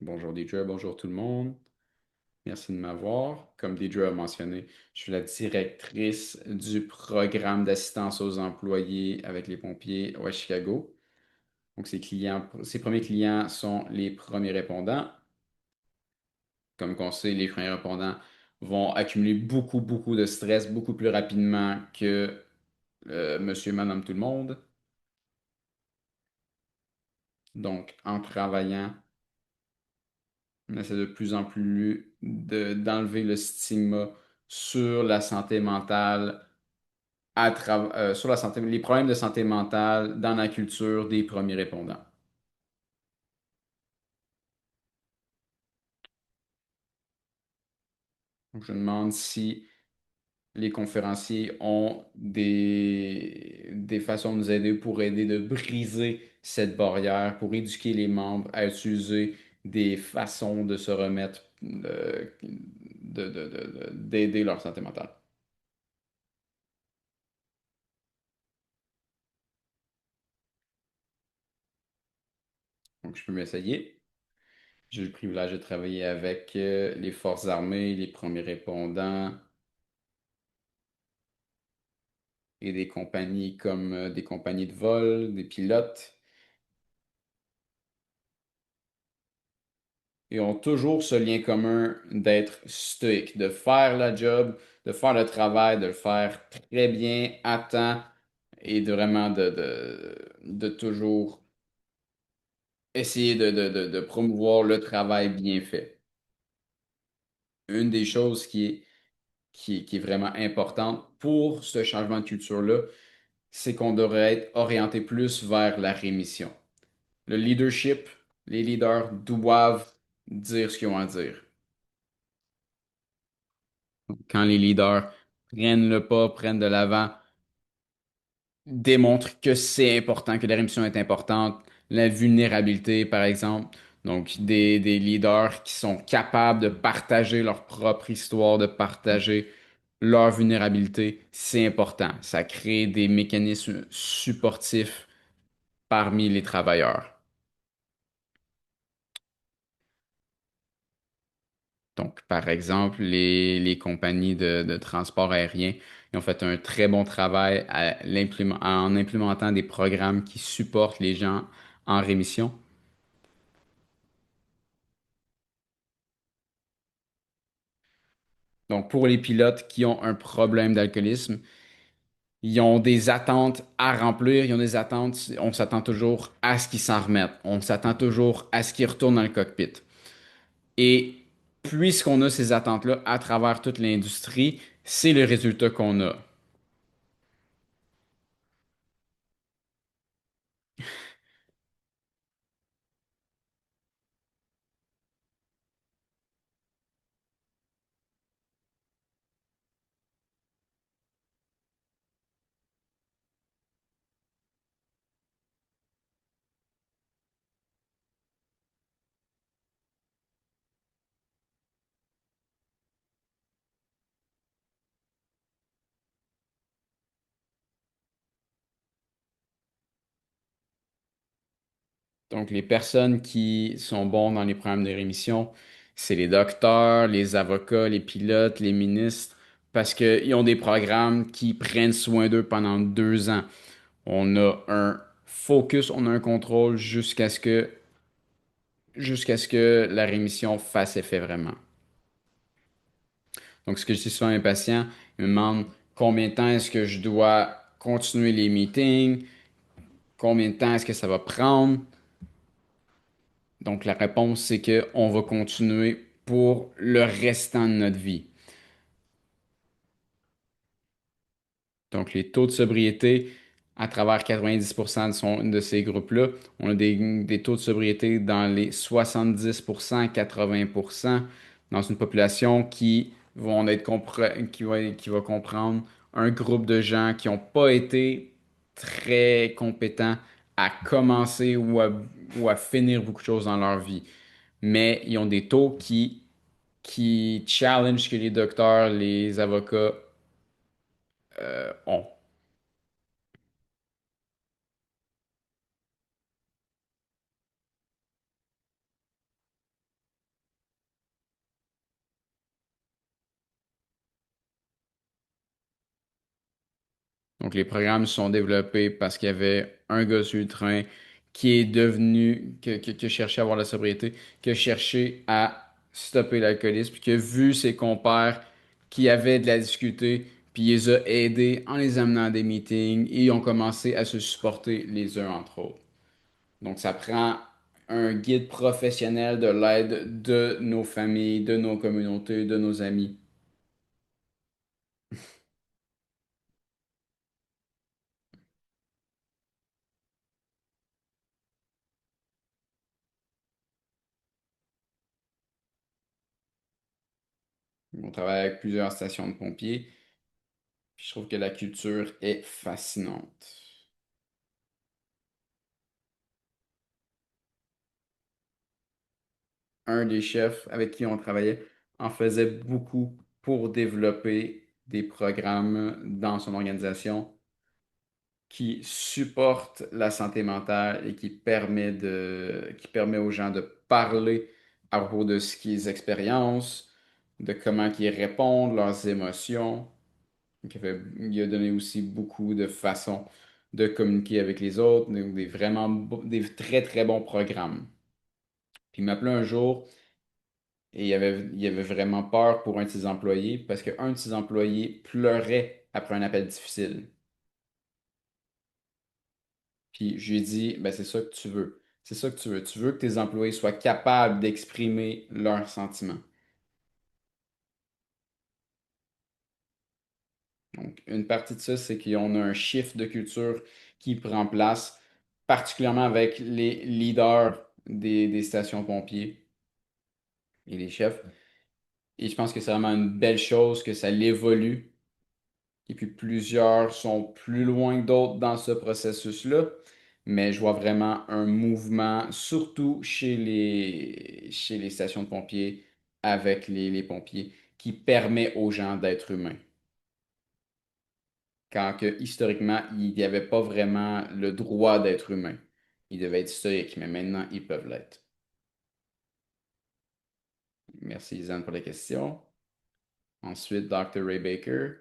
Bonjour Deidre, bonjour tout le monde. Merci de m'avoir. Comme Deidre a mentionné, je suis la directrice du programme d'assistance aux employés avec les pompiers à Chicago. Donc, ses premiers clients sont les premiers répondants. Comme on sait, les premiers répondants vont accumuler beaucoup, beaucoup de stress beaucoup plus rapidement que monsieur, madame, tout le monde. Donc, en travaillant, on essaie de plus en plus d'enlever le stigma sur la santé mentale sur la santé, les problèmes de santé mentale dans la culture des premiers répondants. Donc, je me demande si les conférenciers ont des façons de nous aider pour aider de briser cette barrière, pour éduquer les membres à utiliser des façons de se remettre, d'aider leur santé mentale. Donc, je peux m'essayer. J'ai eu le privilège de travailler avec les forces armées, les premiers répondants et des compagnies comme des compagnies de vol, des pilotes, et ont toujours ce lien commun d'être stoïque, de faire la job, de faire le travail, de le faire très bien, à temps, et de vraiment de toujours essayer de promouvoir le travail bien fait. Une des choses qui est vraiment importante pour ce changement de culture-là, c'est qu'on devrait être orienté plus vers la rémission. Le leadership, les leaders doivent dire ce qu'ils ont à dire. Quand les leaders prennent le pas, prennent de l'avant, démontrent que c'est important, que la rémission est importante, la vulnérabilité, par exemple. Donc, des leaders qui sont capables de partager leur propre histoire, de partager leur vulnérabilité, c'est important. Ça crée des mécanismes supportifs parmi les travailleurs. Donc, par exemple, les compagnies de transport aérien ils ont fait un très bon travail en implémentant des programmes qui supportent les gens en rémission. Donc, pour les pilotes qui ont un problème d'alcoolisme, ils ont des attentes à remplir, ils ont des attentes, on s'attend toujours à ce qu'ils s'en remettent, on s'attend toujours à ce qu'ils retournent dans le cockpit. Et puisqu'on a ces attentes-là à travers toute l'industrie, c'est le résultat qu'on a. Donc, les personnes qui sont bons dans les programmes de rémission, c'est les docteurs, les avocats, les pilotes, les ministres, parce qu'ils ont des programmes qui prennent soin d'eux pendant 2 ans. On a un focus, on a un contrôle jusqu'à ce que la rémission fasse effet vraiment. Donc, ce que je dis souvent à mes patients, ils me demandent combien de temps est-ce que je dois continuer les meetings, combien de temps est-ce que ça va prendre. Donc, la réponse, c'est qu'on va continuer pour le restant de notre vie. Donc, les taux de sobriété, à travers 90% de ces groupes-là, on a des taux de sobriété dans les 70%, 80%, dans une population qui va comprendre un groupe de gens qui n'ont pas été très compétents à commencer ou à finir beaucoup de choses dans leur vie. Mais ils ont des taux qui challenge que les docteurs, les avocats On. Donc, les programmes sont développés parce qu'il y avait un gars sur le train qui est devenu, qui a cherché à avoir la sobriété, qui a cherché à stopper l'alcoolisme, puis qui a vu ses compères qui avaient de la difficulté, puis il les a aidés en les amenant à des meetings et ils ont commencé à se supporter les uns entre autres. Donc, ça prend un guide professionnel de l'aide de nos familles, de nos communautés, de nos amis. On travaille avec plusieurs stations de pompiers. Puis je trouve que la culture est fascinante. Un des chefs avec qui on travaillait en faisait beaucoup pour développer des programmes dans son organisation qui supportent la santé mentale et qui permet aux gens de parler à propos de ce qu'ils expériencent, de comment ils répondent, leurs émotions. Donc, il a donné aussi beaucoup de façons de communiquer avec les autres, donc des très très bons programmes. Puis il m'appelait un jour et il avait vraiment peur pour un de ses employés parce qu'un de ses employés pleurait après un appel difficile. Puis je lui ai dit, ben c'est ça que tu veux. C'est ça que tu veux. Tu veux que tes employés soient capables d'exprimer leurs sentiments. Donc, une partie de ça, c'est qu'on a un shift de culture qui prend place, particulièrement avec les leaders des stations pompiers et les chefs. Et je pense que c'est vraiment une belle chose que ça l'évolue. Et puis plusieurs sont plus loin que d'autres dans ce processus-là. Mais je vois vraiment un mouvement, surtout chez les stations de pompiers, avec les pompiers, qui permet aux gens d'être humains. Quand que, historiquement, ils n'avaient pas vraiment le droit d'être humains. Ils devaient être stoïques, mais maintenant, ils peuvent l'être. Merci, Izan, pour la question. Ensuite, Dr. Ray Baker,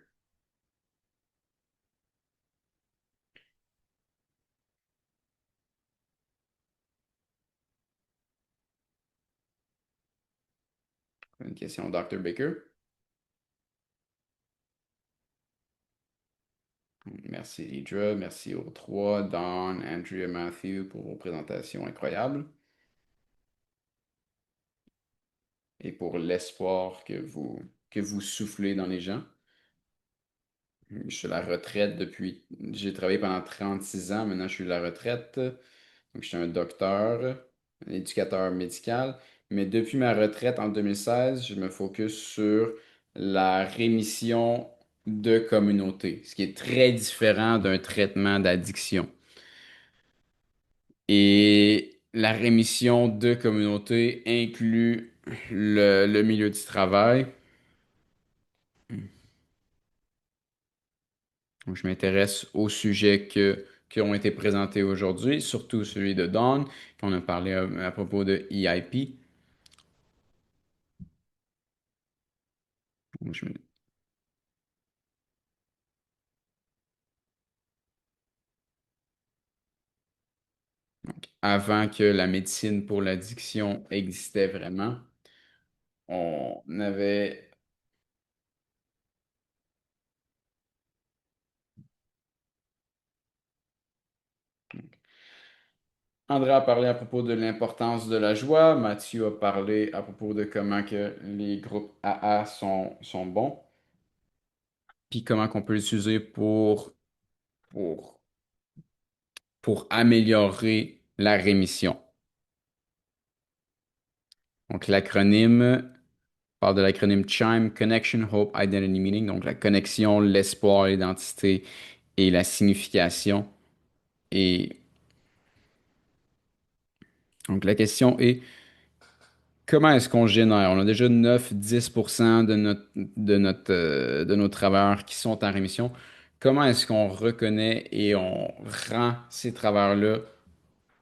une question, Dr. Baker. Merci, Idra. Merci aux trois, Don, Andrew et Matthew, pour vos présentations incroyables et pour l'espoir que vous soufflez dans les gens. Je suis à la retraite depuis. J'ai travaillé pendant 36 ans. Maintenant, je suis à la retraite. Donc, je suis un docteur, un éducateur médical. Mais depuis ma retraite en 2016, je me focus sur la rémission de communauté, ce qui est très différent d'un traitement d'addiction. Et la rémission de communauté inclut le milieu du travail. Donc, je m'intéresse aux sujets qui ont été présentés aujourd'hui, surtout celui de Dawn, qu'on a parlé à propos de EIP. Donc, avant que la médecine pour l'addiction existait vraiment, on avait... André a parlé à propos de l'importance de la joie, Mathieu a parlé à propos de comment que les groupes AA sont bons, puis comment qu'on peut l'utiliser pour, pour améliorer la rémission. Donc, l'acronyme parle de l'acronyme CHIME, Connection, Hope, Identity, Meaning. Donc, la connexion, l'espoir, l'identité et la signification. Et donc, la question est, comment est-ce qu'on génère? On a déjà 9-10% de de nos travailleurs qui sont en rémission. comment est-ce qu'on reconnaît et on rend ces travailleurs-là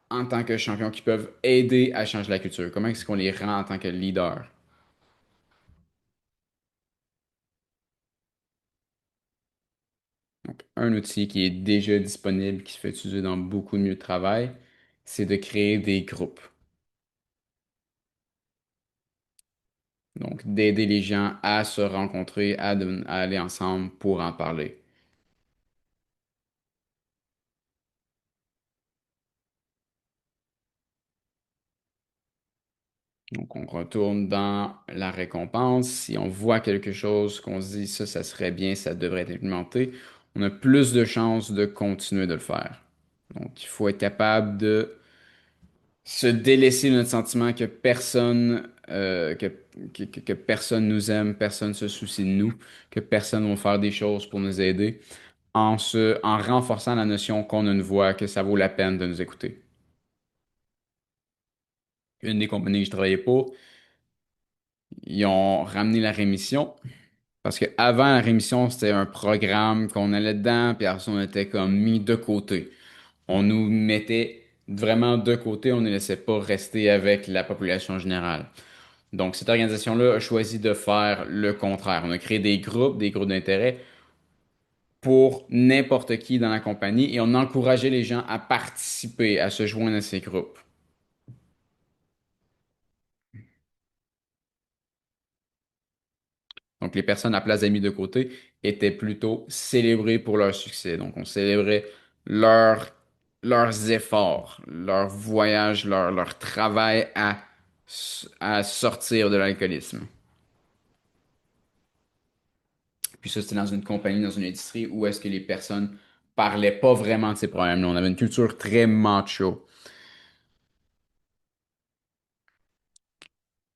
en tant que champions qui peuvent aider à changer la culture? Comment est-ce qu'on les rend en tant que leaders? Donc, un outil qui est déjà disponible, qui se fait utiliser dans beaucoup de milieux de travail, c'est de créer des groupes. Donc, d'aider les gens à se rencontrer, à aller ensemble pour en parler. Donc, on retourne dans la récompense. Si on voit quelque chose qu'on se dit, ça serait bien, ça devrait être implémenté, on a plus de chances de continuer de le faire. Donc, il faut être capable de se délaisser de notre sentiment que que personne nous aime, personne se soucie de nous, que personne va faire des choses pour nous aider, en renforçant la notion qu'on a une voix, que ça vaut la peine de nous écouter. Une des compagnies que je travaillais pour, ils ont ramené la rémission. Parce que avant la rémission, c'était un programme qu'on allait dedans, puis après ça, on était comme mis de côté. On nous mettait vraiment de côté, on ne laissait pas rester avec la population générale. Donc, cette organisation-là a choisi de faire le contraire. On a créé des groupes d'intérêt pour n'importe qui dans la compagnie et on encourageait les gens à participer, à se joindre à ces groupes. Donc, les personnes à place d'amis de côté étaient plutôt célébrées pour leur succès. Donc, on célébrait leur- leurs efforts, leur voyage, leur travail à sortir de l'alcoolisme. Puis ça, c'était dans une compagnie, dans une industrie où est-ce que les personnes parlaient pas vraiment de ces problèmes-là. On avait une culture très macho.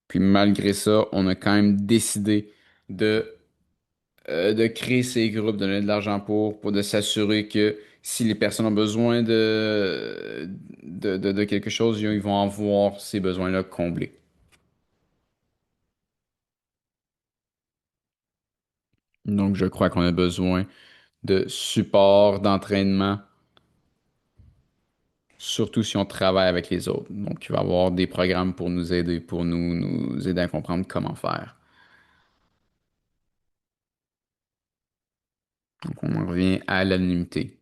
Puis malgré ça, on a quand même décidé de de créer ces groupes, de donner de l'argent pour de s'assurer que si les personnes ont besoin de quelque chose, ils vont avoir ces besoins-là comblés. Donc, je crois qu'on a besoin de support, d'entraînement, surtout si on travaille avec les autres. Donc, il va y avoir des programmes pour nous aider, pour nous aider à comprendre comment faire. Donc, on en revient à l'anonymité.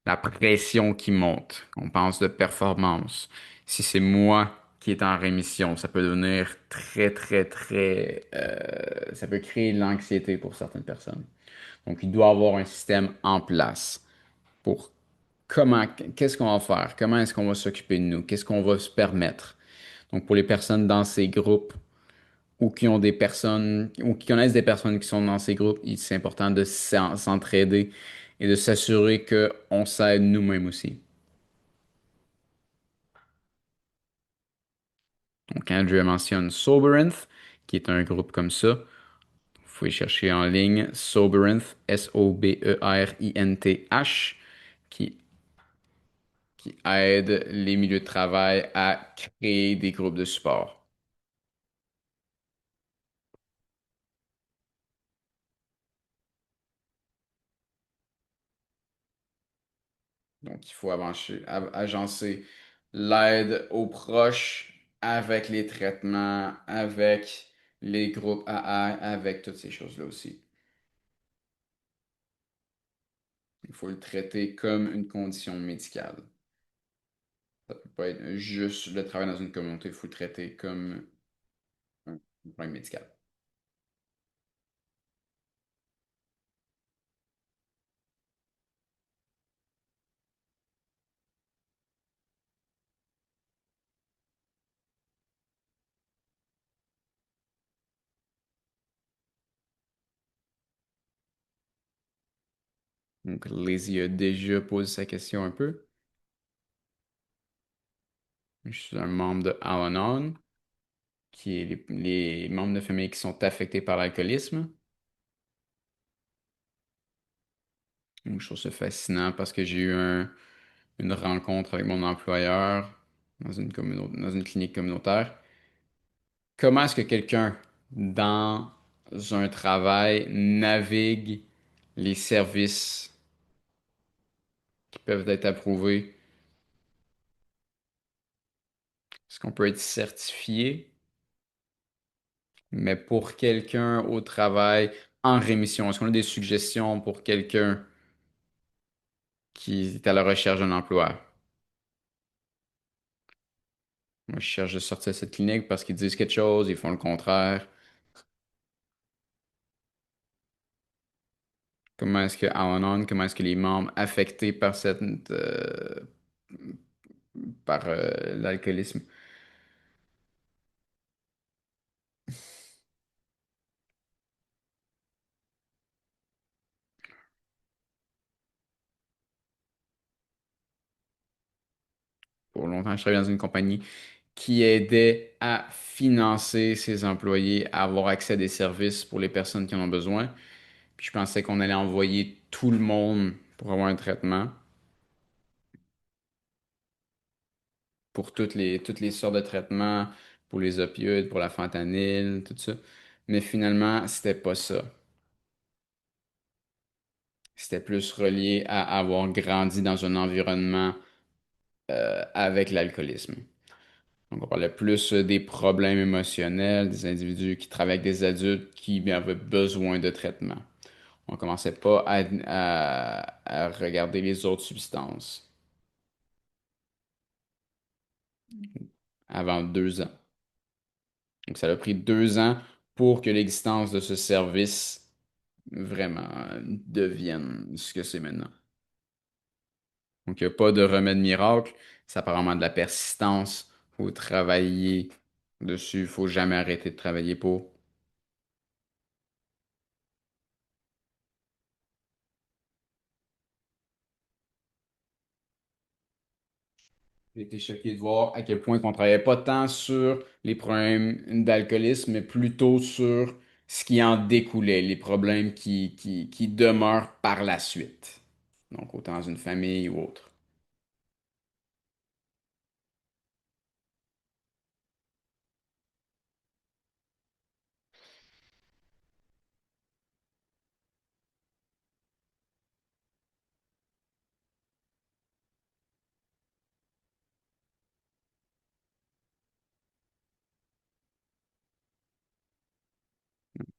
La pression qui monte, on pense de performance. Si c'est moi qui est en rémission, ça peut devenir ça peut créer de l'anxiété pour certaines personnes. Donc, il doit y avoir un système en place pour qu'est-ce qu'on va faire? Comment est-ce qu'on va s'occuper de nous? Qu'est-ce qu'on va se permettre? Donc, pour les personnes dans ces groupes ou qui ont des personnes ou qui connaissent des personnes qui sont dans ces groupes, c'est important de s'entraider et de s'assurer qu'on s'aide nous-mêmes aussi. Donc, Andrea mentionne Soberanth, qui est un groupe comme ça. Vous pouvez chercher en ligne Soberanth, Soberenth, qui, qui aide les milieux de travail à créer des groupes de support. Donc, il faut agencer l'aide aux proches avec les traitements, avec les groupes AA, avec toutes ces choses-là aussi. Il faut le traiter comme une condition médicale. Ça peut pas être juste le travail dans une communauté, il faut le traiter comme un problème médical. Donc, Lizzie a déjà posé sa question un peu. Je suis un membre de Al-Anon, qui est les membres de famille qui sont affectés par l'alcoolisme. Donc, je trouve ça fascinant parce que j'ai eu une rencontre avec mon employeur dans une clinique communautaire. Comment est-ce que quelqu'un dans un travail navigue les services qui peuvent être approuvés. Est-ce qu'on peut être certifié? Mais pour quelqu'un au travail en rémission, est-ce qu'on a des suggestions pour quelqu'un qui est à la recherche d'un emploi? Moi, je cherche de sortir de cette clinique parce qu'ils disent quelque chose, ils font le contraire. Comment est-ce que Al-Anon, comment est-ce que les membres affectés par l'alcoolisme, pour longtemps, je travaillais dans une compagnie qui aidait à financer ses employés à avoir accès à des services pour les personnes qui en ont besoin. Puis je pensais qu'on allait envoyer tout le monde pour avoir un traitement pour toutes les sortes de traitements, pour les opioïdes, pour la fentanyl, tout ça. Mais finalement, c'était pas ça. C'était plus relié à avoir grandi dans un environnement avec l'alcoolisme. Donc, on parlait plus des problèmes émotionnels, des individus qui travaillent avec des adultes qui avaient besoin de traitement. On commençait pas à regarder les autres substances avant 2 ans. Donc, ça a pris 2 ans pour que l'existence de ce service vraiment devienne ce que c'est maintenant. Donc, il n'y a pas de remède miracle. C'est apparemment de la persistance. Il faut travailler dessus. Il faut jamais arrêter de travailler pour. J'ai été choqué de voir à quel point on travaillait pas tant sur les problèmes d'alcoolisme, mais plutôt sur ce qui en découlait, les problèmes qui demeurent par la suite. Donc, autant dans une famille ou autre.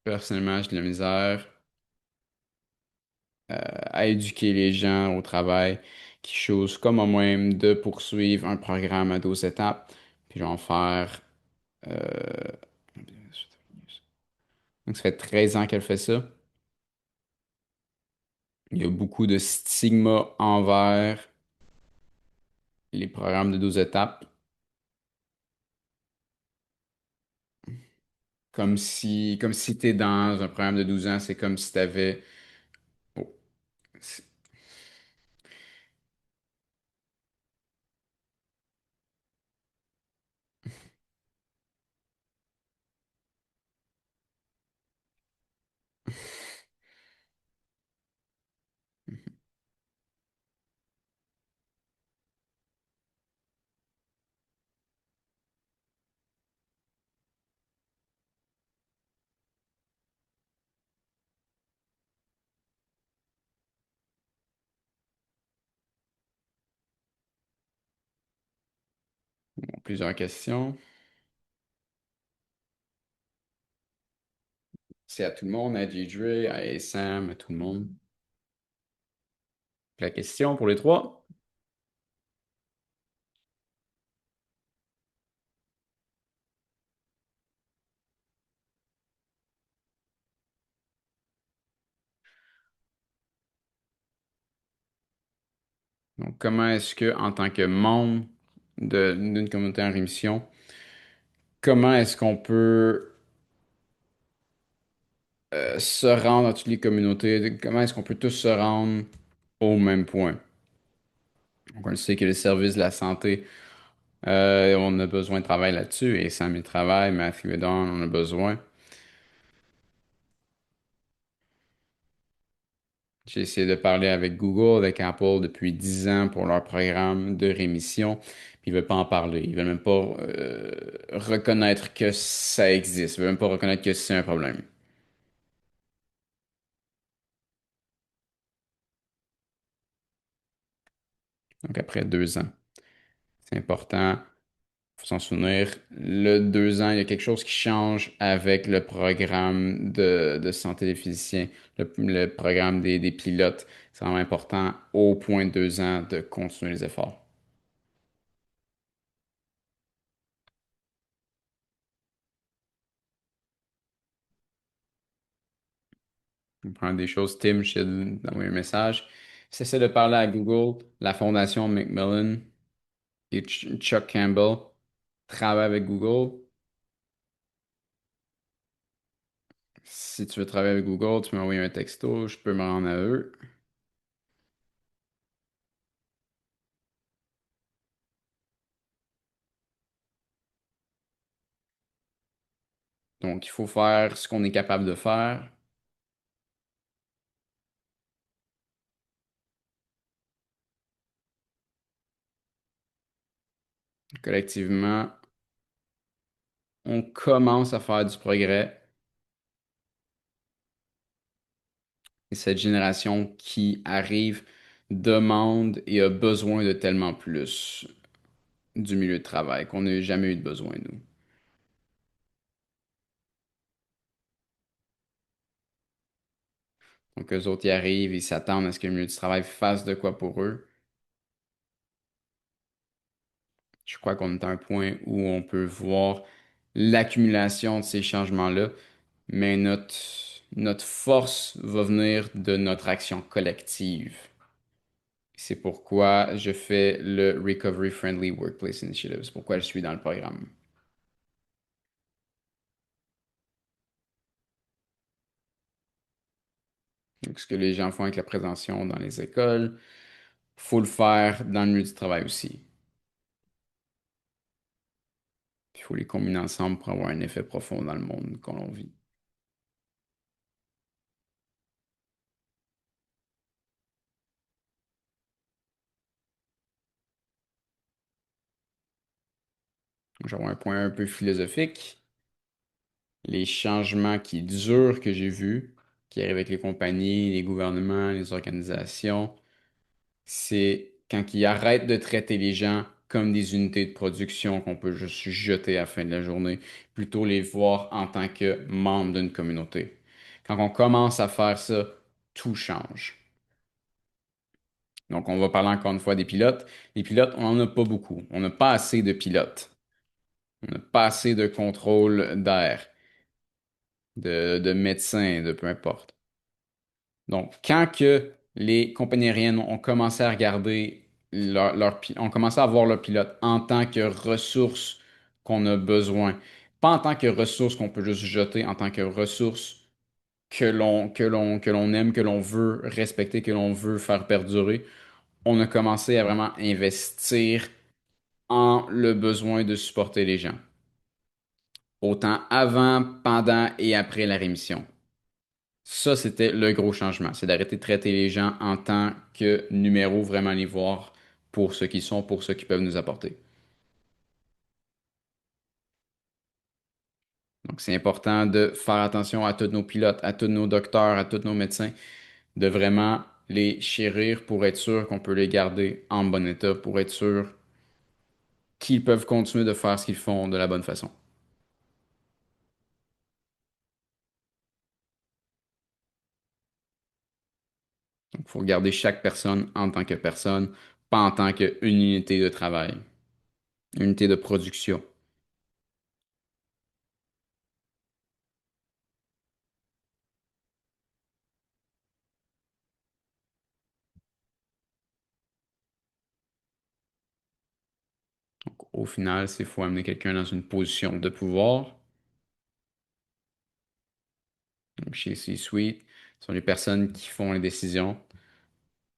Personnellement, j'ai de la misère à éduquer les gens au travail qui choosent comme moi-même de poursuivre un programme à 12 étapes, puis je vais en faire. euh, Donc, ça fait 13 ans qu'elle fait ça. Il y a beaucoup de stigma envers les programmes de 12 étapes, comme si tu es dans un programme de 12 ans, c'est comme si tu avais. Oh, c'est- Plusieurs questions. C'est à tout le monde, à Deidre, à Sam, à tout le monde. La question pour les trois. Donc, comment est-ce que, en tant que membre d'une communauté en rémission, comment est-ce qu'on peut se rendre à toutes les communautés? Comment est-ce qu'on peut tous se rendre au même point? Donc, on le sait que les services de la santé, on a besoin de travail là-dessus, et Sam y travaille, Matthew et Don, on a besoin. J'ai essayé de parler avec Google, avec Apple depuis 10 ans pour leur programme de rémission, puis ils veulent pas en parler. Ils veulent même pas reconnaître que ça existe. Ils veulent même pas reconnaître que c'est un problème. Donc après 2 ans. C'est important, faut s'en souvenir. Le 2 ans, il y a quelque chose qui change avec le programme de santé des physiciens, le programme des pilotes. C'est vraiment important au point de 2 ans de continuer les efforts. On prend des choses, Tim, je t'ai envoyé un message. J'essaie de parler à Google, la fondation Macmillan et Chuck Campbell travaillent avec Google. Si tu veux travailler avec Google, tu m'envoies un texto, je peux me rendre à eux. Donc, il faut faire ce qu'on est capable de faire. Collectivement, on commence à faire du progrès. Et cette génération qui arrive demande et a besoin de tellement plus du milieu de travail qu'on n'a jamais eu de besoin, nous. Donc, eux autres, ils arrivent, ils s'attendent à ce que le milieu du travail fasse de quoi pour eux. Je crois qu'on est à un point où on peut voir l'accumulation de ces changements-là, mais notre force va venir de notre action collective. C'est pourquoi je fais le Recovery Friendly Workplace Initiative. C'est pourquoi je suis dans le programme. Donc, ce que les gens font avec la prévention dans les écoles, faut le faire dans le milieu du travail aussi. Il faut les combiner ensemble pour avoir un effet profond dans le monde que l'on vit. J'aurai un point un peu philosophique. Les changements qui durent que j'ai vus, qui arrivent avec les compagnies, les gouvernements, les organisations, c'est quand ils arrêtent de traiter les gens comme des unités de production qu'on peut juste jeter à la fin de la journée, plutôt les voir en tant que membres d'une communauté. Quand on commence à faire ça, tout change. Donc, on va parler encore une fois des pilotes. Les pilotes, on n'en a pas beaucoup. On n'a pas assez de pilotes. On n'a pas assez de contrôle d'air, de médecins, de peu importe. Donc, quand que les compagnies aériennes ont commencé à regarder ont commencé à voir leur pilote en tant que ressource qu'on a besoin, pas en tant que ressource qu'on peut juste jeter, en tant que ressource que l'on aime, que l'on veut respecter, que l'on veut faire perdurer, on a commencé à vraiment investir en le besoin de supporter les gens, autant avant, pendant et après la rémission. Ça, c'était le gros changement. C'est d'arrêter de traiter les gens en tant que numéros, vraiment les voir pour ce qu'ils sont, pour ce qu'ils peuvent nous apporter. Donc, c'est important de faire attention à tous nos pilotes, à tous nos docteurs, à tous nos médecins, de vraiment les chérir pour être sûr qu'on peut les garder en bon état, pour être sûr qu'ils peuvent continuer de faire ce qu'ils font de la bonne façon. Donc, il faut regarder chaque personne en tant que personne, pas en tant qu'une unité de travail, une unité de production. Donc, au final, c'est faut amener quelqu'un dans une position de pouvoir. Donc, chez C-Suite, ce sont les personnes qui font les décisions.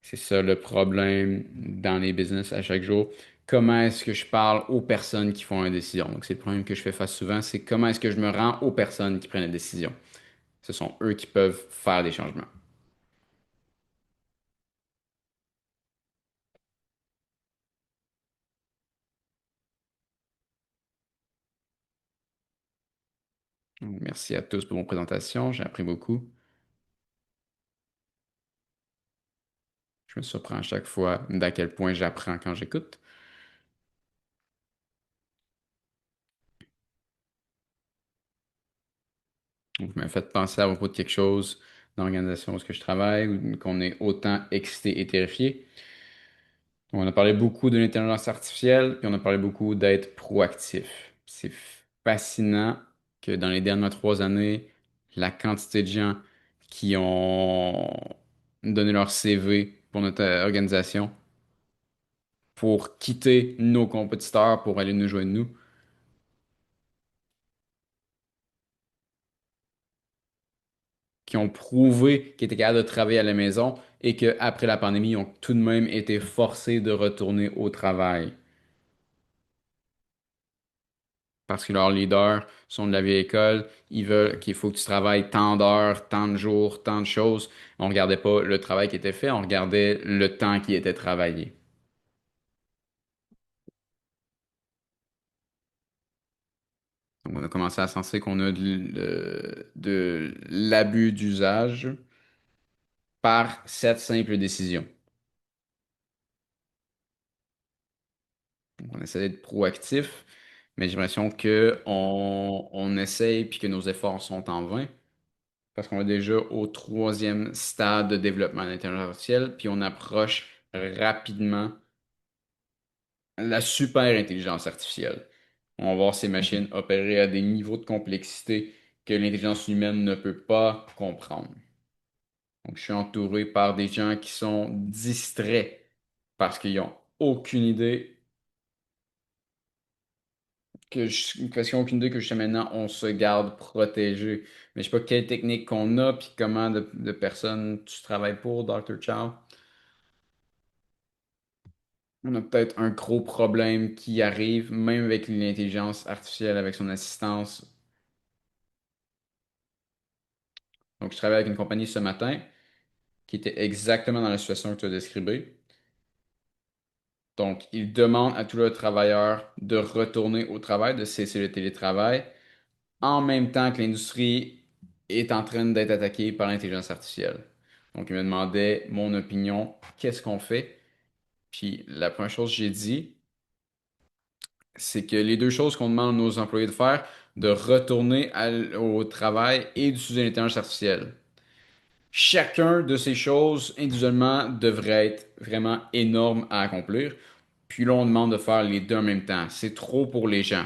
C'est ça le problème dans les business à chaque jour. Comment est-ce que je parle aux personnes qui font les décisions? Donc, c'est le problème que je fais face souvent, c'est comment est-ce que je me rends aux personnes qui prennent les décisions. Ce sont eux qui peuvent faire des changements. Donc, merci à tous pour vos présentations. J'ai appris beaucoup. Je me surprends à chaque fois d'à quel point j'apprends quand j'écoute. Donc, vous m'avez fait penser à propos de quelque chose dans l'organisation où est-ce que je travaille, ou qu'on est autant excité et terrifié. On a parlé beaucoup de l'intelligence artificielle, puis on a parlé beaucoup d'être proactif. C'est fascinant que dans les dernières 3 années, la quantité de gens qui ont donné leur CV pour notre organisation, pour quitter nos compétiteurs, pour aller nous joindre nous, qui ont prouvé qu'ils étaient capables de travailler à la maison et qu'après la pandémie, ils ont tout de même été forcés de retourner au travail. Parce que leurs leaders sont de la vieille école, ils veulent qu'il faut que tu travailles tant d'heures, tant de jours, tant de choses. On regardait pas le travail qui était fait, on regardait le temps qui était travaillé. Donc, on a commencé à penser qu'on a de l'abus d'usage par cette simple décision. Donc, on essaie d'être proactif, mais j'ai l'impression que on essaye puis que nos efforts sont en vain. Parce qu'on est déjà au troisième stade de développement de l'intelligence artificielle, puis on approche rapidement la super intelligence artificielle. On va voir ces machines opérer à des niveaux de complexité que l'intelligence humaine ne peut pas comprendre. Donc, je suis entouré par des gens qui sont distraits parce qu'ils n'ont aucune idée parce qu'ils n'ont aucune idée que jusqu'à maintenant, on se garde protégé. Mais je sais pas quelle technique qu'on a, puis comment de personnes tu travailles pour, Dr. Chow. On a peut-être un gros problème qui arrive, même avec l'intelligence artificielle, avec son assistance. Donc, je travaille avec une compagnie ce matin qui était exactement dans la situation que tu as décrite. Donc, ils demandent à tous leurs travailleurs de retourner au travail, de cesser le télétravail, en même temps que l'industrie est en train d'être attaquée par l'intelligence artificielle. Donc, ils me demandaient mon opinion, qu'est-ce qu'on fait? Puis, la première chose que j'ai dit, c'est que les deux choses qu'on demande à nos employés de faire, de retourner au travail et d'utiliser l'intelligence artificielle. Chacun de ces choses individuellement devrait être vraiment énorme à accomplir. Puis là, on demande de faire les deux en même temps. C'est trop pour les gens.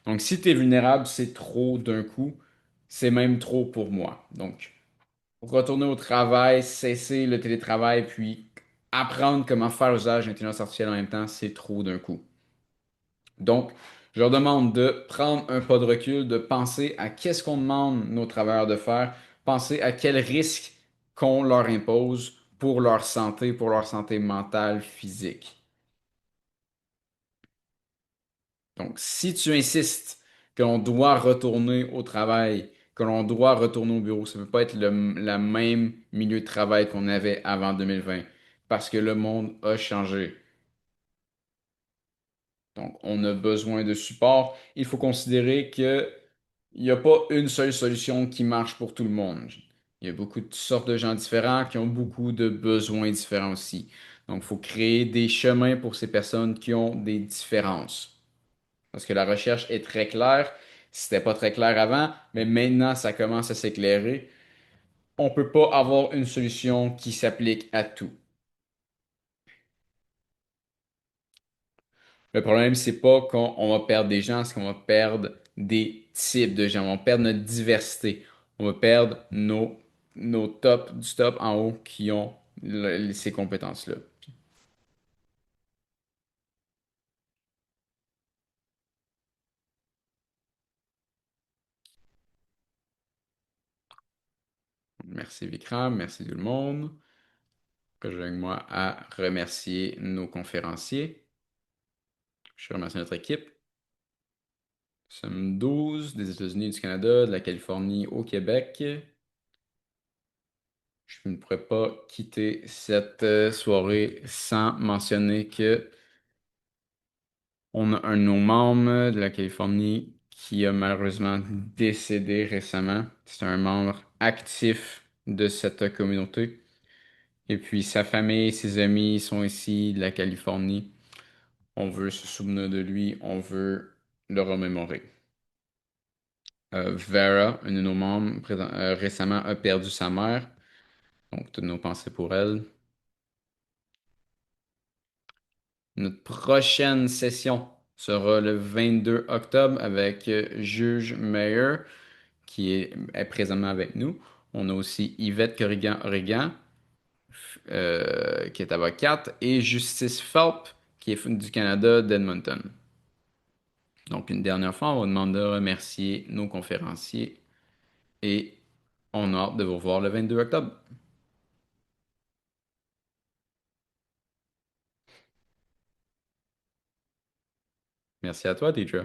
Donc, si tu es vulnérable, c'est trop d'un coup. C'est même trop pour moi. Donc, retourner au travail, cesser le télétravail, puis apprendre comment faire usage de l'intelligence artificielle en même temps, c'est trop d'un coup. Donc, je leur demande de prendre un pas de recul, de penser à qu'est-ce qu'on demande nos travailleurs de faire, penser à quels risques qu'on leur impose pour leur santé mentale, physique. Donc, si tu insistes que l'on doit retourner au travail, que l'on doit retourner au bureau, ça ne peut pas être la même milieu de travail qu'on avait avant 2020, parce que le monde a changé. Donc, on a besoin de support. Il faut considérer que il n'y a pas une seule solution qui marche pour tout le monde. Il y a beaucoup de sortes de gens différents qui ont beaucoup de besoins différents aussi. Donc, il faut créer des chemins pour ces personnes qui ont des différences. Parce que la recherche est très claire. C'était pas très clair avant, mais maintenant, ça commence à s'éclairer. On peut pas avoir une solution qui s'applique à tout. Le problème, c'est pas qu'on va perdre des gens, c'est qu'on va perdre des types de gens. On va perdre notre diversité. On va perdre nos tops du top en haut qui ont ces compétences-là. Merci Vikram, merci tout le monde. Rejoignez-moi à remercier nos conférenciers. Je remercie notre équipe. Nous sommes 12 des États-Unis, du Canada, de la Californie au Québec. Je ne pourrais pas quitter cette soirée sans mentionner que on a un de nos membres de la Californie qui a malheureusement décédé récemment. C'est un membre actif de cette communauté. Et puis sa famille, ses amis sont ici de la Californie. On veut se souvenir de lui, on veut le remémorer. Vera, une de nos membres, récemment a perdu sa mère, donc toutes nos pensées pour elle. Notre prochaine session sera le 22 octobre avec Juge Meyer, est présentement avec nous. On a aussi Yvette Corrigan, qui est avocate, et Justice Phelps, qui est du Canada d'Edmonton. Donc, une dernière fois, on va demander de remercier nos conférenciers et on a hâte de vous revoir le 22 octobre. Merci à toi, teacher.